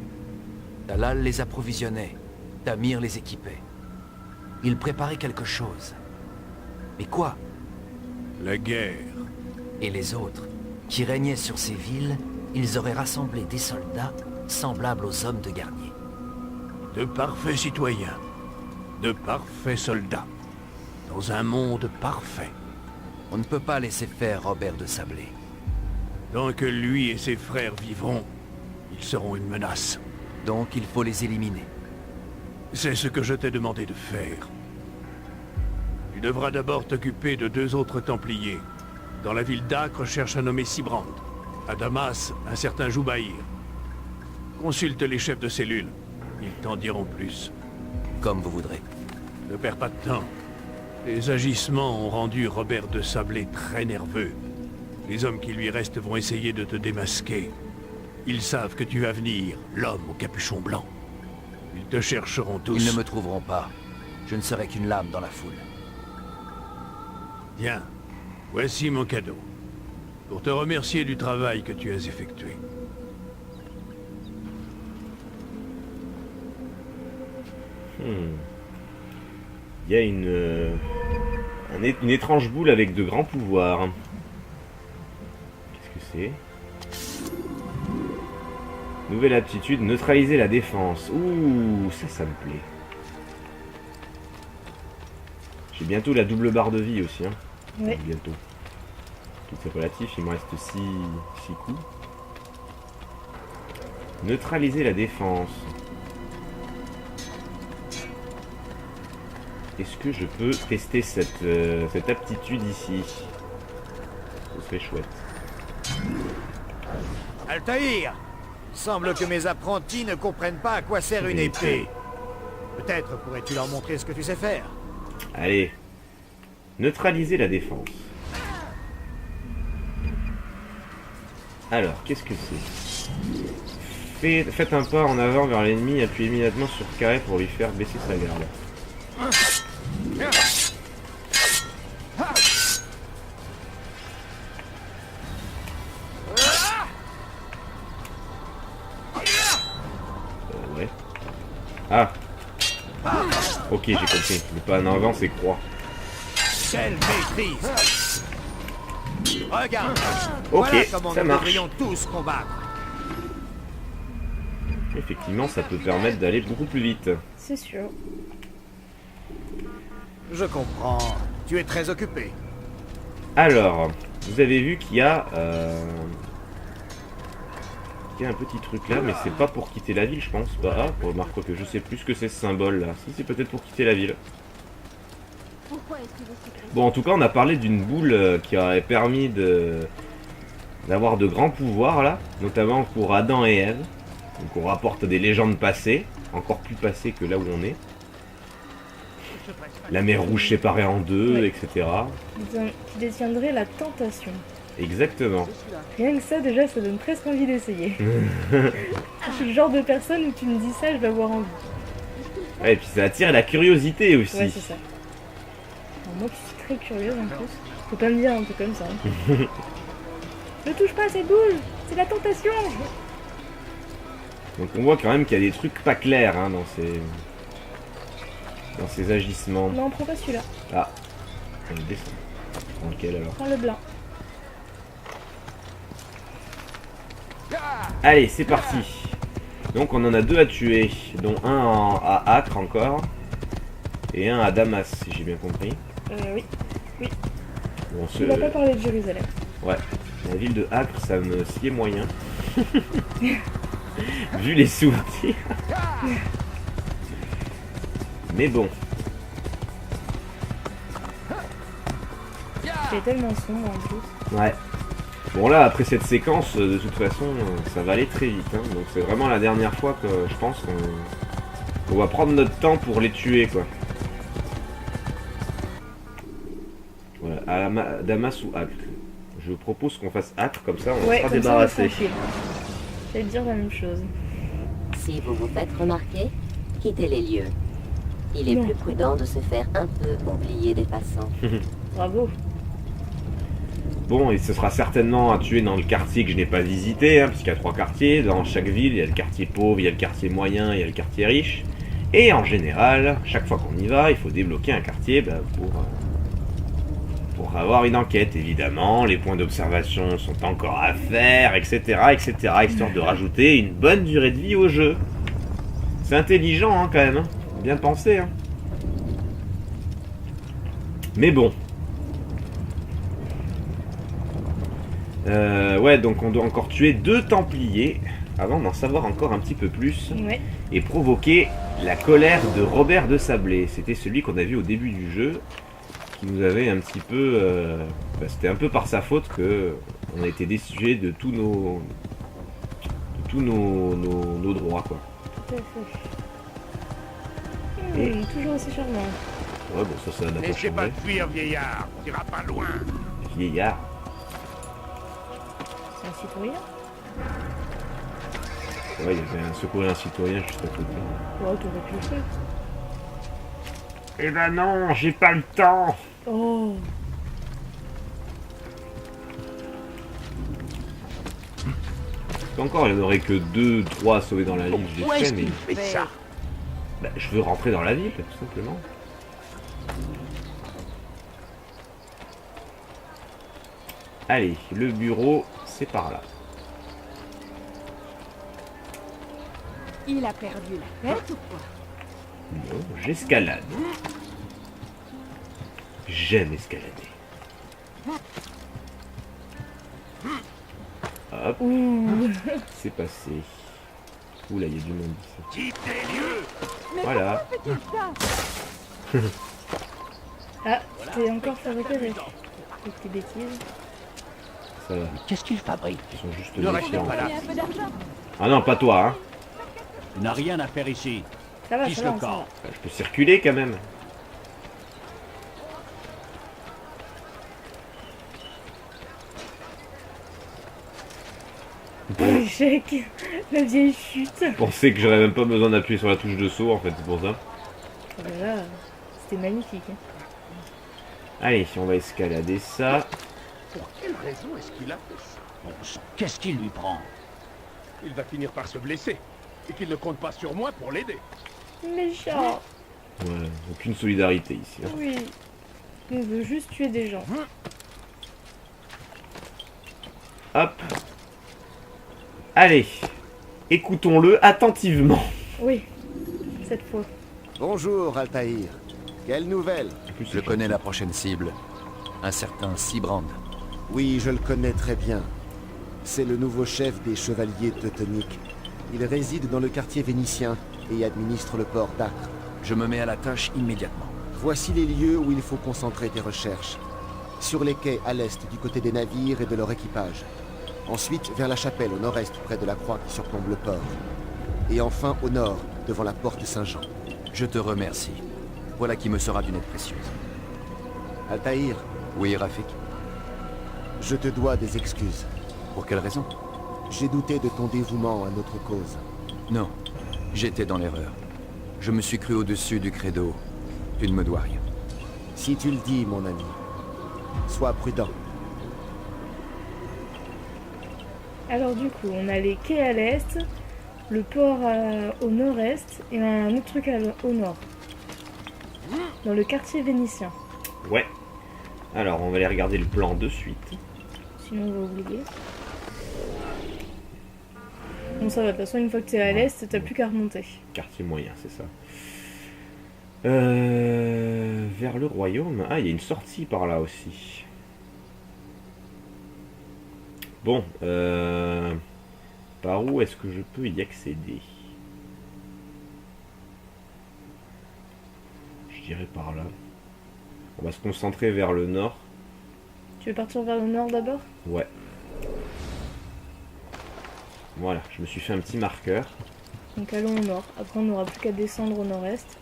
Talal les approvisionnait, Tamir les équipait. Il préparait quelque chose. Mais quoi? La guerre. Et les autres, qui régnaient sur ces villes, ils auraient rassemblé des soldats semblables aux hommes de Garnier. De parfaits citoyens, de parfaits soldats, dans un monde parfait. On ne peut pas laisser faire Robert de Sablé. Tant que lui et ses frères vivront, ils seront une menace. Donc il faut les éliminer. C'est ce que je t'ai demandé de faire. Tu devras d'abord t'occuper de 2 autres Templiers. Dans la ville d'Acre, cherche un nommé Sibrand. À Damas, un certain Joubaïr. Consulte les chefs de cellule. Ils t'en diront plus. Comme vous voudrez. Ne perds pas de temps. Les agissements ont rendu Robert de Sablé très nerveux. Les hommes qui lui restent vont essayer de te démasquer. Ils savent que tu vas venir, l'homme au capuchon blanc. Ils te chercheront tous. Ils ne me trouveront pas. Je ne serai qu'une lame dans la foule. Tiens, voici mon cadeau. Pour te remercier du travail que tu as effectué. Il y a une étrange boule avec de grands pouvoirs. Qu'est-ce que c'est? Nouvelle aptitude, neutraliser la défense. Ouh, ça me plaît. J'ai bientôt la double barre de vie aussi. Hein. Oui. Bientôt. Tout est relatif, il me reste 6 coups. Neutraliser la défense. Est-ce que je peux tester cette aptitude ici? Ce serait chouette. Altaïr! Il semble que mes apprentis ne comprennent pas à quoi sert une épée. Peut-être pourrais-tu leur montrer ce que tu sais faire. Allez. Neutraliser la défense. Alors, qu'est-ce que c'est? Faites un pas en avant vers l'ennemi, appuyez immédiatement sur carré pour lui faire baisser sa garde. Ouais. Ah. Ok, j'ai compris. Le pas en avant, c'est croix. Quelle maîtrise! Regarde! Ok, voilà comment ça nous marche. devrions tous combattre. Effectivement, ça peut permettre d'aller beaucoup plus vite. C'est sûr. Je comprends. Tu es très occupé. Alors, vous avez vu qu'il y a un petit truc là, mais c'est pas pour quitter la ville, je pense. Bah, ah, remarque que je sais plus ce que c'est ce symbole là. Si, c'est peut-être pour quitter la ville. Bon, en tout cas, on a parlé d'une boule qui aurait permis d'avoir de grands pouvoirs là, notamment pour Adam et Ève. Donc on rapporte des légendes passées, encore plus passées que là où on est. La mer Rouge séparée en deux, Ouais. etc. Qui détiendrait la tentation. Exactement. Rien que ça, déjà, ça donne presque envie d'essayer. Je suis le genre de personne où tu me dis ça, je vais avoir envie. Ouais, et puis ça attire la curiosité aussi. Ouais, c'est ça. Alors, moi qui suis très curieuse en plus, faut pas me dire un truc comme ça. Hein. Ne touche pas à cette boule, c'est la tentation. Donc on voit quand même qu'il y a des trucs pas clairs hein, dans ces agissements. Non, prends pas celui-là. Ah, on le descend. Prends lequel alors? Prends le blanc. Allez, c'est parti. Donc on en a 2 à tuer, dont un à Acre encore, et un à Damas, si j'ai bien compris. Oui. Oui. Bon, Tu n'as pas parlé de Jérusalem. Ouais, la ville de Acre, ça me sied moyen. Vu les souvenirs. Mais bon. C'est tellement sombre en plus. Ouais. Bon là, après cette séquence, de toute façon, ça va aller très vite. Hein. Donc c'est vraiment la dernière fois que je pense qu'on va prendre notre temps pour les tuer, quoi. Voilà, Damas ou Acre. Je propose qu'on fasse Acre, comme ça on Ouais, sera comme ça, débarrassé. on est tranquille. J'allais dire la même chose. Si vous vous faites remarquer, quittez les lieux. Il est Non. plus prudent de se faire un peu oublier des passants. Bravo. Bon, et ce sera certainement à tuer dans le quartier que je n'ai pas visité, hein, puisqu'il y a 3 quartiers. Dans chaque ville, il y a le quartier pauvre, il y a le quartier moyen, il y a le quartier riche. Et en général, chaque fois qu'on y va, il faut débloquer un quartier pour avoir une enquête. Évidemment, les points d'observation sont encore à faire, etc., etc., histoire de rajouter une bonne durée de vie au jeu. C'est intelligent, hein, quand même. Hein. Bien pensé. Hein. Mais bon. Ouais, donc on doit encore tuer 2 Templiers avant d'en savoir encore un petit peu plus. Ouais. Et provoquer la colère de Robert de Sablé. C'était celui qu'on a vu au début du jeu, qui nous avait un petit peu... c'était un peu par sa faute que on a été destitué de tous nos droits, quoi. Tout à fait. Toujours aussi charmant. Ouais, bon, ça n'a pas Laissez pas changé. fuir, vieillard. On ira pas loin. Vieillard. C'est un citoyen. Ouais, il y avait un secourir un citoyen juste à côté. Ouais, t'aurais pu le faire. Eh ben non, j'ai pas le temps. Oh. Encore, il n'y en aurait que 2, 3 à sauver dans la ville, je Pourquoi l'ai est-ce fait, qu'il mais... fait ça? Bah, je veux rentrer dans la ville, tout simplement. Allez, le bureau, c'est par là. Il a perdu la tête ou quoi? Non, j'escalade. J'aime escalader. Hop, Ouh. c'est passé. Ouh là, il y a du monde ici. Quitte les lieux. Voilà. Ah, t'es encore fait repérer. Avec tes bêtises. Ça va, Qu'est-ce qu'il fabrique? ils sont juste Ne restez méfiants. pas là. Un peu d'argent. Ah non, pas toi, hein. Tu n'as rien à faire ici. Ça va, Fiche ça le va, ça camp. va. Je peux circuler quand même. Échec. La vieille chute. Je pensais que j'aurais même pas besoin d'appuyer sur la touche de saut, en fait, c'est pour ça. Oh là là, c'était magnifique. Hein. Allez, on va escalader ça. Pour quelle raison est-ce qu'il a fait ça? Bon sang, qu'est-ce qui lui prend? Il va finir par se blesser. Et qu'il ne compte pas sur moi pour l'aider. Méchant. Ouais, aucune solidarité ici. Hein. Oui. On veut juste tuer des gens. Hop. Allez, écoutons-le attentivement. Oui, cette fois. Bonjour, Altaïr. Quelle nouvelle? Je connais la prochaine cible. Un certain Sibrand. Oui, je le connais très bien. C'est le nouveau chef des chevaliers teutoniques. Il réside dans le quartier vénitien et administre le port d'Acre. Je me mets à la tâche immédiatement. Voici les lieux où il faut concentrer tes recherches. Sur les quais à l'est du côté des navires et de leur équipage. Ensuite, vers la chapelle au nord-est près de la croix qui surplombe le port. Et enfin au nord, devant la porte Saint-Jean. Je te remercie. Voilà qui me sera d'une aide précieuse. Altaïr, Oui, Rafik. je te dois des excuses. Pour quelle raison? J'ai douté de ton dévouement à notre cause. Non, j'étais dans l'erreur. Je me suis cru au-dessus du credo. Tu ne me dois rien. Si tu le dis, mon ami, sois prudent. Alors du coup, on a les quais à l'est, le port au nord-est et un autre truc au nord. Dans le quartier vénitien. Ouais. Alors, on va aller regarder le plan de suite. Sinon on va oublier. Bon ça va, de toute façon une fois que t'es à l'est, t'as plus qu'à remonter. Quartier moyen, c'est ça. Vers le royaume. Ah, il y a une sortie par là aussi. Bon, par où est-ce que je peux y accéder? Je dirais par là. On va se concentrer vers le nord. Tu veux partir vers le nord d'abord? Ouais. Voilà, je me suis fait un petit marqueur. Donc allons au nord. Après on n'aura plus qu'à descendre au nord-est.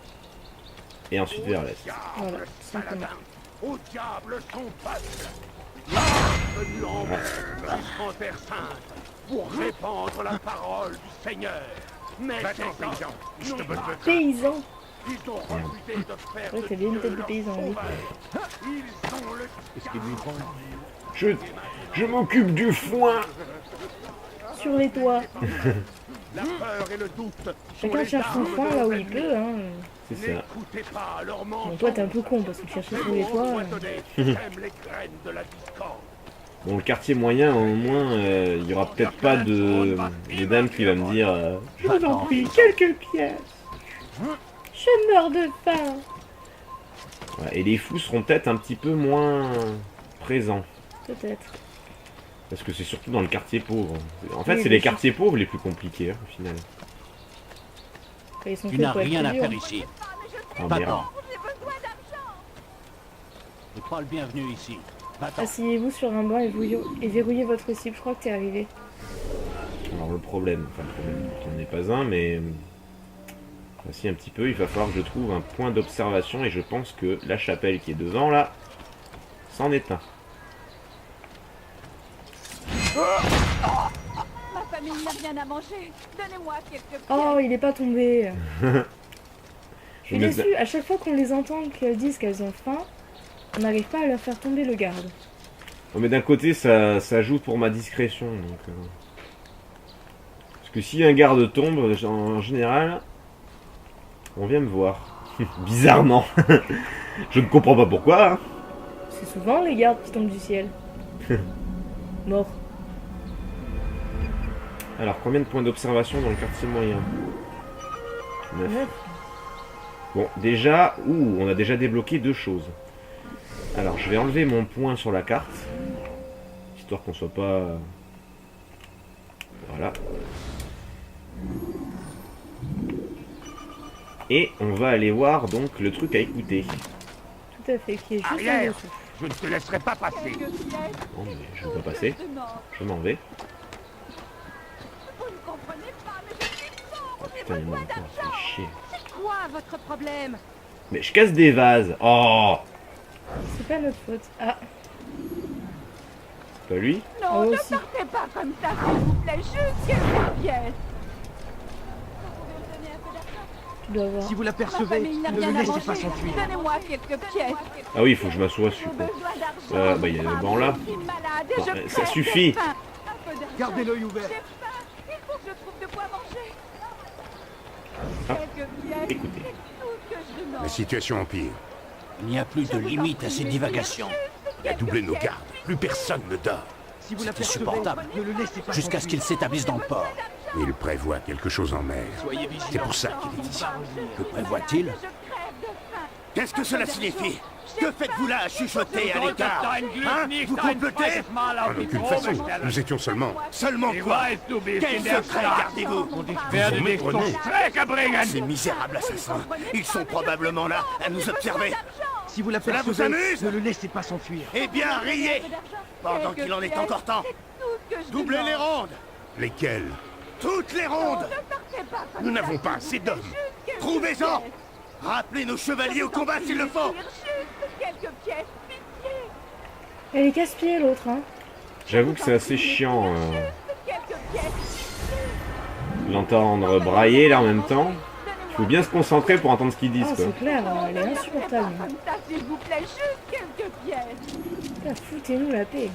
Et ensuite vers l'est. Voilà, tout simplement. Au diable son peuple! Là, venu en en terre sainte, pour répandre la parole du Seigneur. Mais ces gens, Paysan. ils ont refusé de faire Ouais, t'as bien une tête de paysan, oui. Ils ont le Je m'occupe du foin. Sur les toits. La peur et le doute. Chacun cherche son foin là où il peut, hein. C'est ça. N'écoutez pas leur Bon, toi t'es un peu con parce que tu cherches sur les toits. les graines de la discorde. Bon, le quartier moyen, au moins, il y aura peut-être pas de dame qui va me dire Je vous en prie, quelques pièces. Je meurs de faim. Voilà, et les fous seront peut-être un petit peu moins présents. Peut-être. Parce que c'est surtout dans le quartier pauvre. En fait, Oui, c'est mais les quartiers pauvres les plus compliqués, hein, au final. Ils sont Tu faits n'as pour être rien à plus durs. faire ici. Oh, Va-t'en. merde. Tu pas le bienvenu ici. Va-t'en. Asseyez-vous sur un banc et verrouillez votre cible. Je crois que t'es arrivé. Alors le problème, qui n'en est pas un, mais voici un petit peu, il va falloir que je trouve un point d'observation et je pense que la chapelle qui est devant là, c'en est un. Ma famille n'a rien à manger. Donnez-moi quelques pièces. Oh, il est pas tombé. Je Je suis me- déçue. À chaque fois qu'on les entend qu'elles disent qu'elles ont faim, on n'arrive pas à leur faire tomber le garde. Oh, mais d'un côté, ça joue pour ma discrétion. Donc, parce que si un garde tombe, en général, on vient me voir. Bizarrement. Je ne comprends pas pourquoi. Hein. C'est souvent les gardes qui tombent du ciel. Mort. Alors, combien de points d'observation dans le quartier moyen 9. Neuf. Bon, déjà, on a déjà débloqué 2 choses. Alors, je vais enlever mon point sur la carte, histoire qu'on soit pas... Voilà. Et on va aller voir donc le truc à écouter. Tout à fait, qui est juste en Arrière, dessous. je ne te laisserai pas passer. Bon, mais je ne vais pas passer. Je m'en vais. Vous ne comprenez pas, mais je suis pauvre. Oh putain, il m'a encore fait chier. C'est quoi votre problème? Mais je casse des vases. Oh, C'est pas notre faute. Ah, pas lui. Non, Oh, ne si. partez pas comme ça, s'il vous plaît. Juste quelques pièces. tu dois voir. Si vous Ma l'apercevez, famille n'a ne rien le à laissez manger. pas s'enfuir. Donnez-moi quelques pièces. Ah oui, il faut que je m'assoie, je suis J'ai con. besoin d'argent. Bah, il y a le banc là. Je suis malade et Bon, je ça crève suffit. de faim. Un peu d'argent. Gardez l'œil ouvert. J'ai faim. Il faut que je trouve de quoi manger. Ah, Quelques pièces. écoutez. C'est tout ce que je demande. La situation empire. Il n'y a plus de limite à ces divagations. Il a doublé nos gardes. Plus personne ne dort. Si vous C'est l'apercevez, insupportable. ne le laissez pas Jusqu'à ce qu'il s'enfuir. s'établisse dans le port. Il prévoit quelque chose en mer. Soyez vigilants. C'est pour ça qu'il est ici. Que prévoit-il? Je crève de faim. Qu'est-ce que cela signifie? Que faites-vous là à chuchoter à l'écart? Hein? Vous complotez? En aucune façon. Nous étions seulement... Seulement quoi? Quel secret gardez-vous? Ces misérables assassins, ils sont probablement là à nous observer. Si vous Cela vous l'apercevez, amuse? ne le laissez pas s'enfuir. Eh bien, riez! Pendant qu'il en est encore temps. Doublez les rondes! Lesquelles? Toutes les rondes! Nous n'avons pas assez d'hommes. Trouvez-en! Rappelez nos chevaliers au combat s'il le faut! Quelques pièces. Pitié. Elle est casse-pied l'autre, hein. J'avoue que c'est assez chiant Quelques pièces. l'entendre brailler là en même temps. Il faut bien se concentrer pour entendre ce qu'ils disent Ah, quoi. c'est clair, elle est insupportable. Comme ça, s'il vous plaît, juste quelques pièces. Putain, foutez-nous la paix.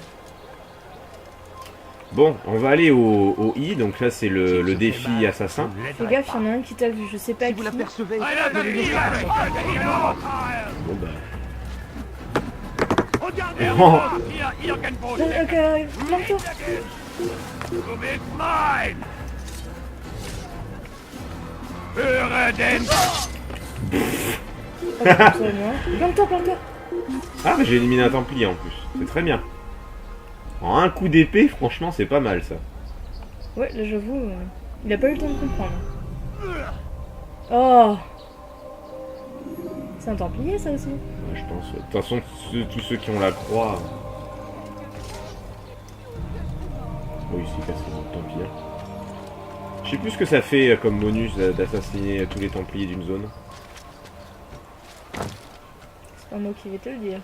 Bon, on va aller au I, donc là c'est le défi assassin. Fais gaffe, il y en a un qui t'a vu, je sais pas Si qui. vous l'apercevez, ne le laissez pas s'enfuir. Bon bah... Regardez, Oh. il Planque-toi. Plante-toi. Ah, mais j'ai éliminé un Templier en plus, c'est très bien. En un coup d'épée, franchement c'est pas mal ça. Ouais, là j'avoue, il a pas eu le temps de comprendre. Oh. C'est un Templier ça aussi. Ouais, je pense. De toute façon, tous ceux qui ont la croix... Oui, c'est cassé, tant pis. Hein. Je sais plus ce que ça fait comme bonus d'assassiner tous les Templiers d'une zone. C'est pas moi qui vais te le dire.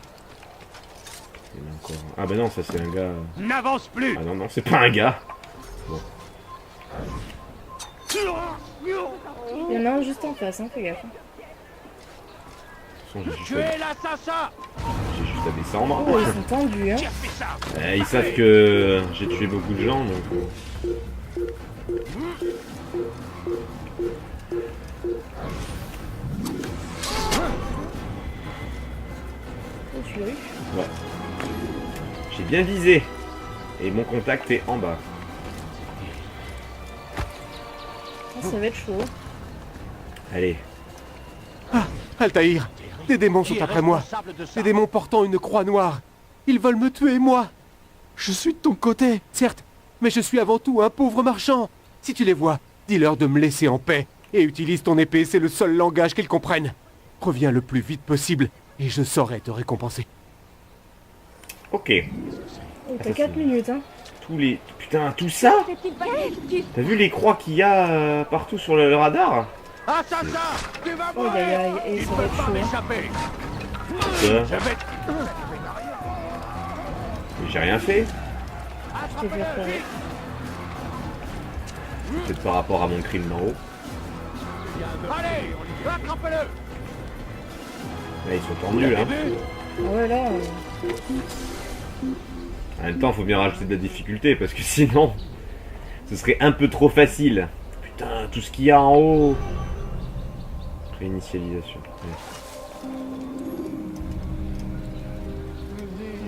Il y en a encore un. Ah bah non, ça c'est un gars... N'avance plus. Ah non, non, c'est pas un gars. Bon. Il y en a un juste en face, hein, fais gaffe. De toute façon, Tu es l'assassin. j'ai juste à descendre. Oh, ils sont tendus, hein. Ils savent que j'ai tué beaucoup de gens, donc... Oh, tu l'as eu? Ouais. J'ai bien visé. Et mon contact est en bas. Oh, ça va être chaud. Allez. Ah, Altaïr, des démons sont après moi. Des démons portant une croix noire. Ils veulent me tuer, moi. Je suis de ton côté, certes, mais je suis avant tout un pauvre marchand. Si tu les vois, dis-leur de me laisser en paix. Et utilise ton épée, c'est le seul langage qu'ils comprennent. Reviens le plus vite possible, et je saurai te récompenser. Ok. Oh, t'as 4 minutes, hein. Tous les... Putain, tout ça? T'as vu les croix qu'il y a partout sur le radar? Assassin, tu vas Oh, aïe, aïe, et ça va être chaud, hein. Ça. Mais j'ai rien fait. Je t'ai fait repérer. Peut-être par rapport à mon crime d'en haut. Allez, attrape-le. Là, ils sont tendus, là. Ah ouais, là... En même temps, faut bien rajouter de la difficulté, parce que sinon, ce serait un peu trop facile. Putain, tout ce qu'il y a en haut. Réinitialisation. Ouais.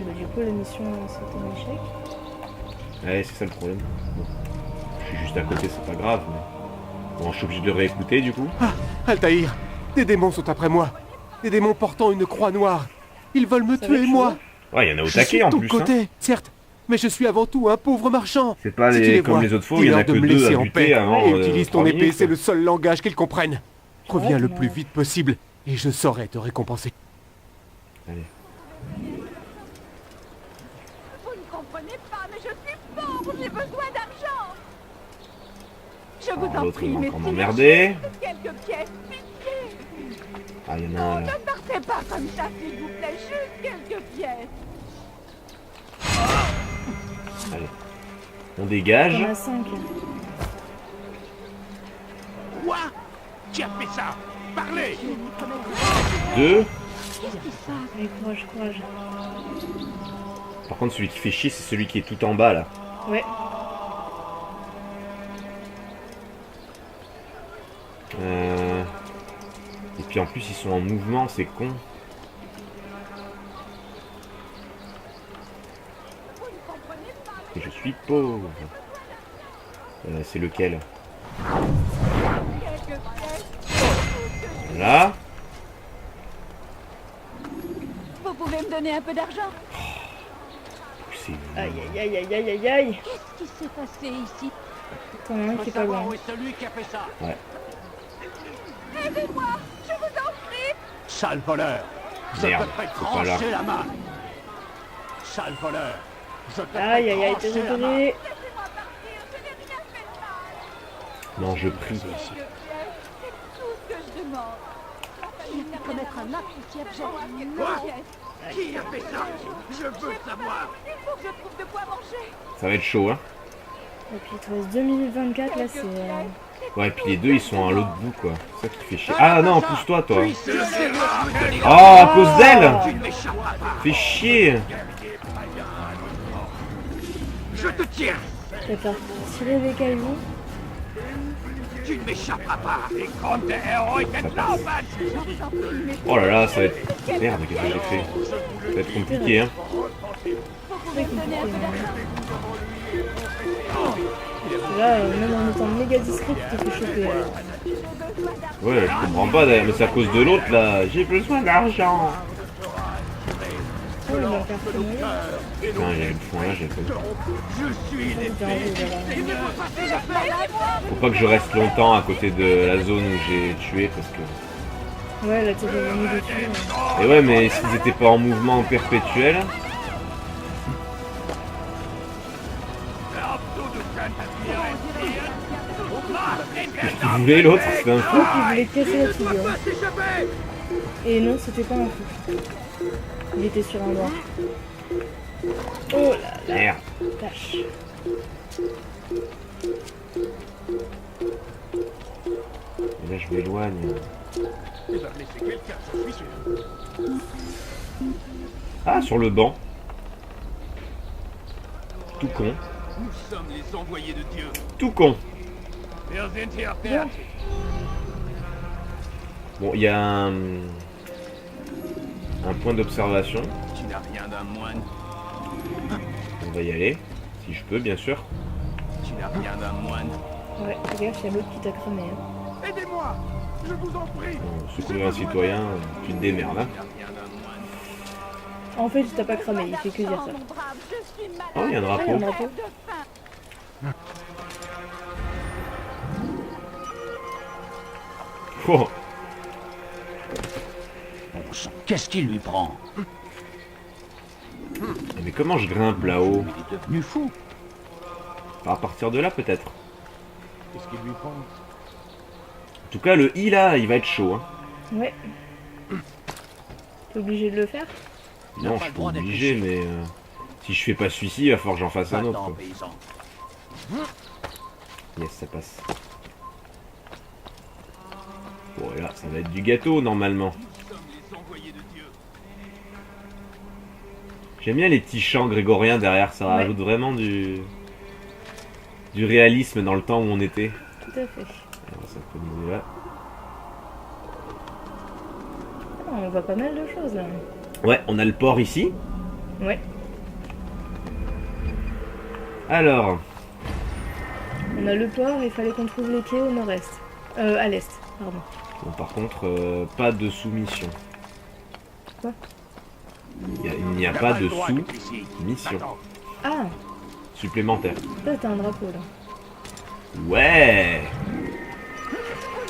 Bah, du coup, la mission, c'est un échec. Ouais, c'est ça le problème. Bon. Je suis juste à côté, c'est pas grave, mais... Bon, je suis obligé de le réécouter, du coup. Ah, Altaïr, des démons sont après moi. Des démons portant une croix noire. Ils veulent me tuer, moi. Ouais, il y en a au Je suis taquet, de en ton plus. côté, Hein. certes, mais je suis avant tout un pauvre marchand. C'est pas Si les... tu les comme vois, les autres fois, il y en a que dis-leur de me 2 laisser à en buter paix. avant. Et utilise ton 3 épée, minutes, c'est quoi. le seul langage qu'ils comprennent. Reviens Ouais, le non. plus vite possible, et je saurai te récompenser. Allez. Vous ne comprenez pas, mais je suis pauvre, j'ai besoin d'argent. Je vous en L'autre, prie, il va mais encore m'emmerder. quelques pièces, pitié. Ah, il y en a un, là. Ne partez pas comme ça, s'il vous plaît, juste quelques pièces. Allez. On dégage. Il y en a 5. Quoi? Qui a fait ça? Parlez. 2. Allez, courage, courage. Par contre, celui qui fait chier, c'est celui qui est tout en bas, là. Ouais. Et puis en plus, ils sont en mouvement, c'est con. Et je suis pauvre. C'est lequel? Là. Vous pouvez me donner un peu d'argent? Aïe, aïe, aïe, aïe, aïe, aïe, aïe. Qu'est-ce qui s'est passé ici? T'en as un qui est pas loin. Où est celui qui a fait ça? Ouais. Aidez-moi, je vous en prie. Sale voleur. Je Merde, te ferai c'est pas là. trancher la main. Sale voleur. Je te ferai Aïe, aïe, aïe, t'es trancher la main. repéré. Non, je prie. C'est tout ce que je demande. Il a pu commettre un acte aussi abject. Quoi? Qui a fait ça? Je veux savoir. Il faut que je trouve de quoi manger. Ça va être chaud, hein. Et puis il te reste 2 minutes 24, là, c'est... Ouais, et puis les deux, ils sont à l'autre bout, quoi. C'est ça qui fait chier. Ah non, pousse-toi, toi. Oh, à cause d'elle. Fais chier. Je te tiens. Je vais faire tirer les cailloux. Tu ne m'échapperas pas. Les grandes héros étaient là, Oh là là, ça va être... Merde, qu'est-ce que j'ai fait? Ça va être compliqué, hein. Très compliqué, là, même en étant méga discret, tu t'es fait choper. Ouais, je comprends pas d'ailleurs, mais c'est à cause de l'autre, là. J'ai besoin d'argent. Oh, il va faire tourner. Putain, il y a le point là, j'ai pas vu. Faut pas que je reste longtemps à côté de la zone où j'ai tué, parce que... Ouais, là, t'es devenu dessus. Et ouais, mais s'ils étaient pas en mouvement perpétuel... voulait l'autre? C'était un Je fou. crois qu'il voulait te casser la figure. Et non, c'était pas un fou. Il était sur un noir. Oh là là. Merde. Tâche. Et là, je m'éloigne. Il va blesser quelqu'un, j'en suis sûr. Ah, sur le banc. Tout con. Nous sommes les envoyés de Dieu. Tout con. Wir sind hier fertig. Bon, il y a un point d'observation. Tu n'as rien d'un moine. On va y aller. Si je peux, bien sûr. Tu n'as rien d'un moine. Ouais, fais gaffe, il y a l'autre qui t'a cramé. Hein. Aidez-moi, je vous en prie. Bon, secourir un citoyen, tu te démerdes, hein. En fait, il t'a pas cramé, il fait que dire ça. Oh, il y a un Ah, il y a un drapeau. drapeau. Oh. Bon sang, qu'est-ce qui lui prend? Mais comment je grimpe là-haut? Il est devenu fou. À partir de là, peut-être. Qu'est-ce qui lui prend? En tout cas, le I là, il va être chaud, hein. Ouais. T'es obligé de le faire? Non, je suis pas obligé, mais si je fais pas celui-ci, il va falloir que j'en fasse un autre. Quoi. Yes, ça passe. Bon, et là, ça va être du gâteau, normalement. J'aime bien les petits chants grégoriens derrière, ça rajoute vraiment du réalisme dans le temps où on était. Tout à fait. Alors, ça peut nous là. Ah, on voit pas mal de choses là. Ouais, on a le port ici. Ouais. Alors, On a le port et il fallait qu'on trouve les quais au nord-est. À l'est, pardon. bon, par contre, pas de soumission. Quoi? Il n'y a pas de sous-mission Ah, supplémentaire. là t'as un drapeau là. Ouais.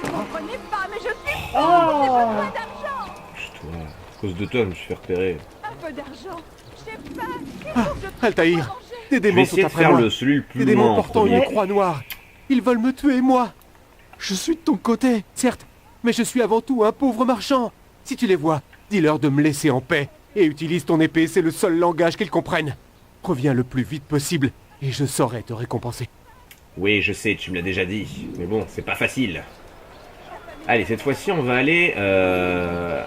Vous comprenez pas, mais je suis Oh! pauvre, j'ai besoin d'argent. Toi, à cause de toi, je me suis fait repérer. Un peu d'argent. J'ai faim. Il faut que je trouve Altaïr, à manger. des Je vais démons essayer sont de après faire moi. celui le plus Des loin démons en portant une premier. croix noire. Ils veulent me tuer, moi. Je suis de ton côté, certes, mais je suis avant tout un pauvre marchand. Si tu les vois, dis-leur de me laisser en paix et utilise ton épée, c'est le seul langage qu'ils comprennent. Reviens le plus vite possible et je saurai te récompenser. Oui, je sais, tu me l'as déjà dit. Mais bon, c'est pas facile. Allez, cette fois-ci, on va aller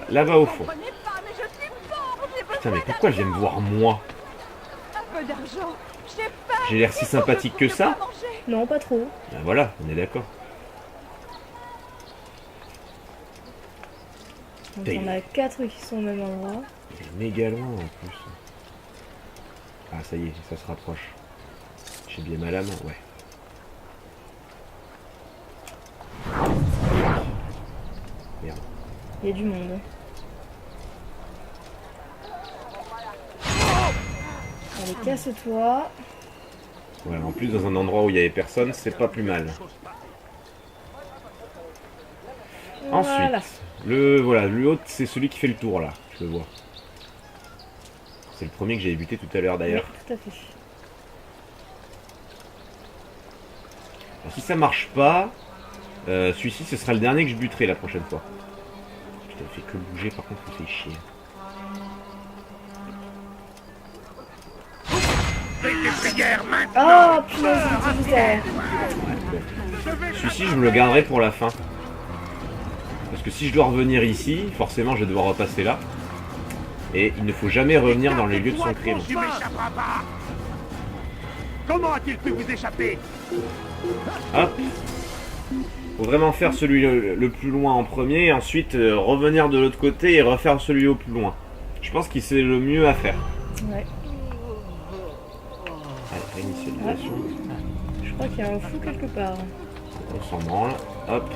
là-bas au fond. Comprenez pas, mais je suis pauvre, j'ai besoin Putain, mais pourquoi elle vient me voir moi? un peu d'argent. J'ai faim. J'ai l'air si sympathique que ça? Non, pas trop. Ben voilà, on est d'accord. Donc Putain, on a 4 qui sont au même endroit. il est méga loin en plus. Ah, ça y est, ça se rapproche. J'ai bien mal à la main, ouais. Merde. Il y a du monde. Allez, casse-toi. Ouais, en plus, dans un endroit où il y avait personne, c'est pas plus mal. Voilà. Ensuite, le haut, c'est celui qui fait le tour là, je le vois. C'est le premier que j'avais buté tout à l'heure d'ailleurs. Oui, tout à fait. Alors, si ça marche pas, celui-ci ce sera le dernier que je buterai la prochaine fois. Putain, il fait que bouger, par contre, il fait chier. Oh, punaise, il était derrière. Celui-ci, je me le garderai pour la fin. Parce que si je dois revenir ici, forcément, je vais devoir repasser là. Et il ne faut jamais revenir dans les lieux de son crime. Tu m'échapperas pas. Comment a-t-il pu vous échapper? Hop. Faut vraiment faire celui le plus loin en premier, et ensuite revenir de l'autre côté et refaire celui au plus loin. Je pense que c'est le mieux à faire. Ouais. Allez, réinitialisation. Je crois qu'il y a un fou quelque part. On s'en branle. Hop.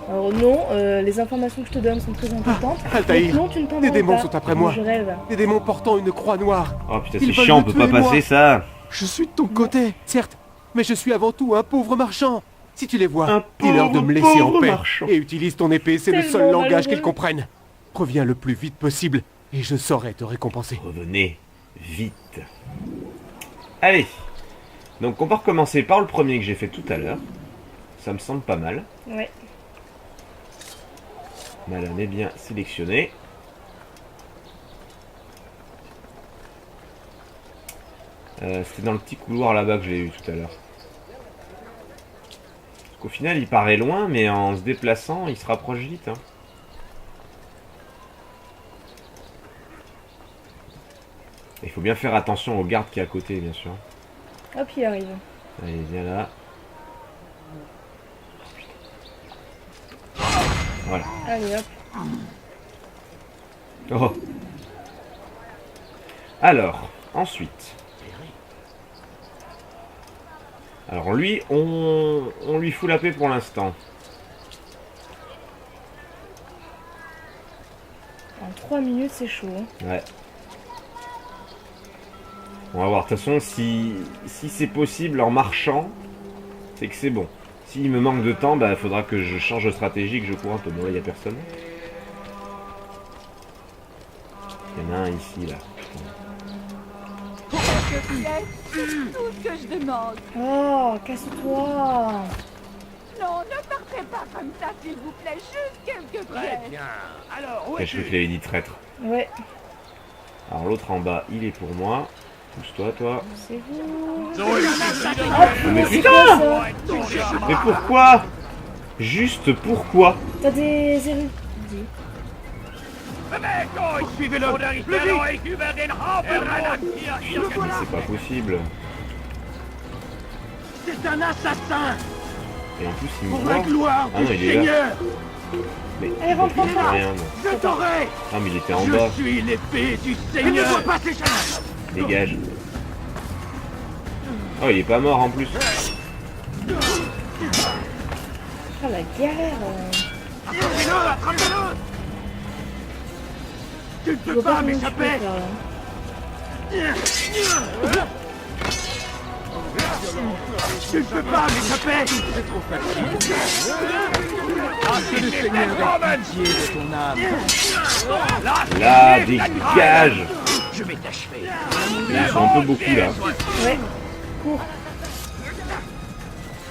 Alors non, les informations que je te donne sont très importantes. Altaïr, Donc non, tu ne t'en des branles démons pas. sont après moi. Je rêve. Des démons portant une croix noire. Oh putain, Ils c'est veulent chiant, on me peut pas tuer, moi. passer ça. Je suis de ton côté, certes, mais je suis avant tout un pauvre marchand. Si tu les vois, Un dis-leur de me laisser en pauvre paix marchand. et utilise ton épée, c'est le seul Tellement langage malheureux. qu'ils comprennent. Reviens le plus vite possible et je saurai te récompenser. Revenez vite. Allez. Donc on va recommencer par le premier que j'ai fait tout à l'heure. Ça me semble pas mal. Ouais. Malin est bien sélectionné. C'était dans le petit couloir là-bas que je l'ai eu tout à l'heure. Parce qu'au final, il paraît loin, mais en se déplaçant, il se rapproche vite. Hein. Il faut bien faire attention aux gardes qui est à côté, bien sûr. Hop, il arrive. Allez, viens là. Voilà. Allez, hop. Oh. Alors, ensuite. Alors lui, on lui fout la paix pour l'instant. En 3 minutes, c'est chaud. Hein. Ouais. On va voir. De toute façon, si c'est possible en marchant, c'est que c'est bon. S'il me manque de temps, bah il faudra que je change de stratégie, que je cours un peu. Bon, là, il n'y a personne. Il y en a un ici, là. Quelques pièces, c'est tout ce que je demande. Oh, casse-toi. Non, ne partez pas comme ça, s'il vous plaît. Juste quelques pièces. Très bien. Alors, où Je crois qu'il avait dit traître. Ouais. Alors l'autre en bas, il est pour moi. Pousse-toi, toi. C'est vous. Mais c'est putain! quoi, ça? Mais pourquoi? Juste pourquoi? T'as des érudits. Suivez-le. Plus vite. C'est pas possible. C'est un assassin. Et en plus, il me Pour la voit. gloire Ah non, du il est là. Seigneur. Mais Allez, rentre, il fait rentre. rien, non. Je t'aurai. Ah, mais il était en bas. Je suis l'épée du Seigneur. Ne vois pas ces choses. Dégage. Oh, il est pas mort en plus. Ah, la galère. Attrapez-le, attrapez-le. Tu ne Je peux vois pas comment je peux m'échapper. faire, là. Tu ne peux pas m'échapper. C'est trop facile. Ah, que le Seigneur ait pitié de ton âme. Là, dégage. Je vais t'achever. Ils sont un peu beaucoup là. Ouais. Cours.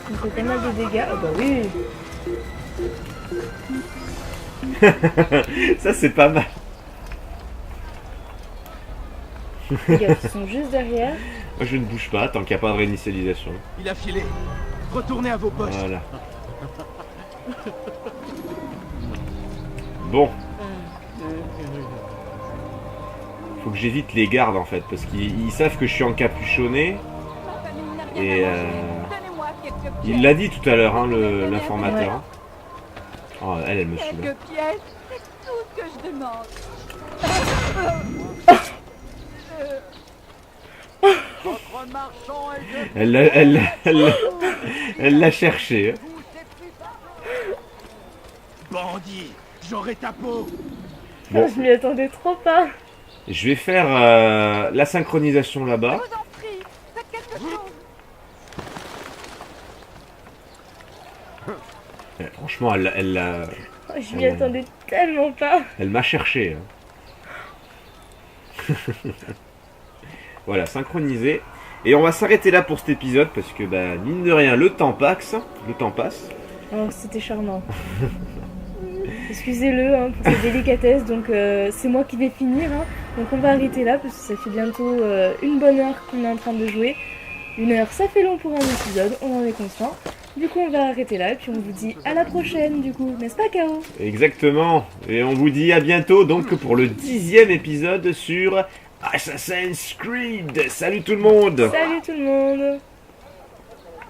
On fait pas mal de dégâts. Ah bah oui. Ça, c'est pas mal. Les gars, ils sont juste derrière. Moi, je ne bouge pas tant qu'il n'y a pas de réinitialisation. Il a filé. Retournez à vos postes. Voilà. Bon. Faut que j'évite les gardes en fait, parce qu'ils savent que je suis encapuchonné. Et il l'a dit tout à l'heure, hein, l'informateur. Ouais. Oh, elle me saoule. Quelques pièces, c'est tout ce que je demande. Elle l'a cherché. Hein. Bandit, j'aurai ta peau. Bon. Je m'y attendais trop pas. Je vais faire la synchronisation là-bas. Franchement, elle Oh, je m'y attendais tellement pas. Elle m'a cherché. Hein. Voilà, synchronisé. Et on va s'arrêter là pour cet épisode parce que, bah, mine de rien, le temps passe. Oh, c'était charmant. Excusez-le hein, pour cette délicatesse, donc c'est moi qui vais finir. Hein. Donc on va arrêter là parce que ça fait bientôt une bonne heure qu'on est en train de jouer. 1 heure, ça fait long pour un épisode, on en est conscient. Du coup, on va arrêter là et puis on vous dit à la prochaine, du coup, n'est-ce pas, K.O? Exactement. Et on vous dit à bientôt donc pour le 10e épisode sur Assassin's Creed. Salut tout le monde. Salut tout le monde.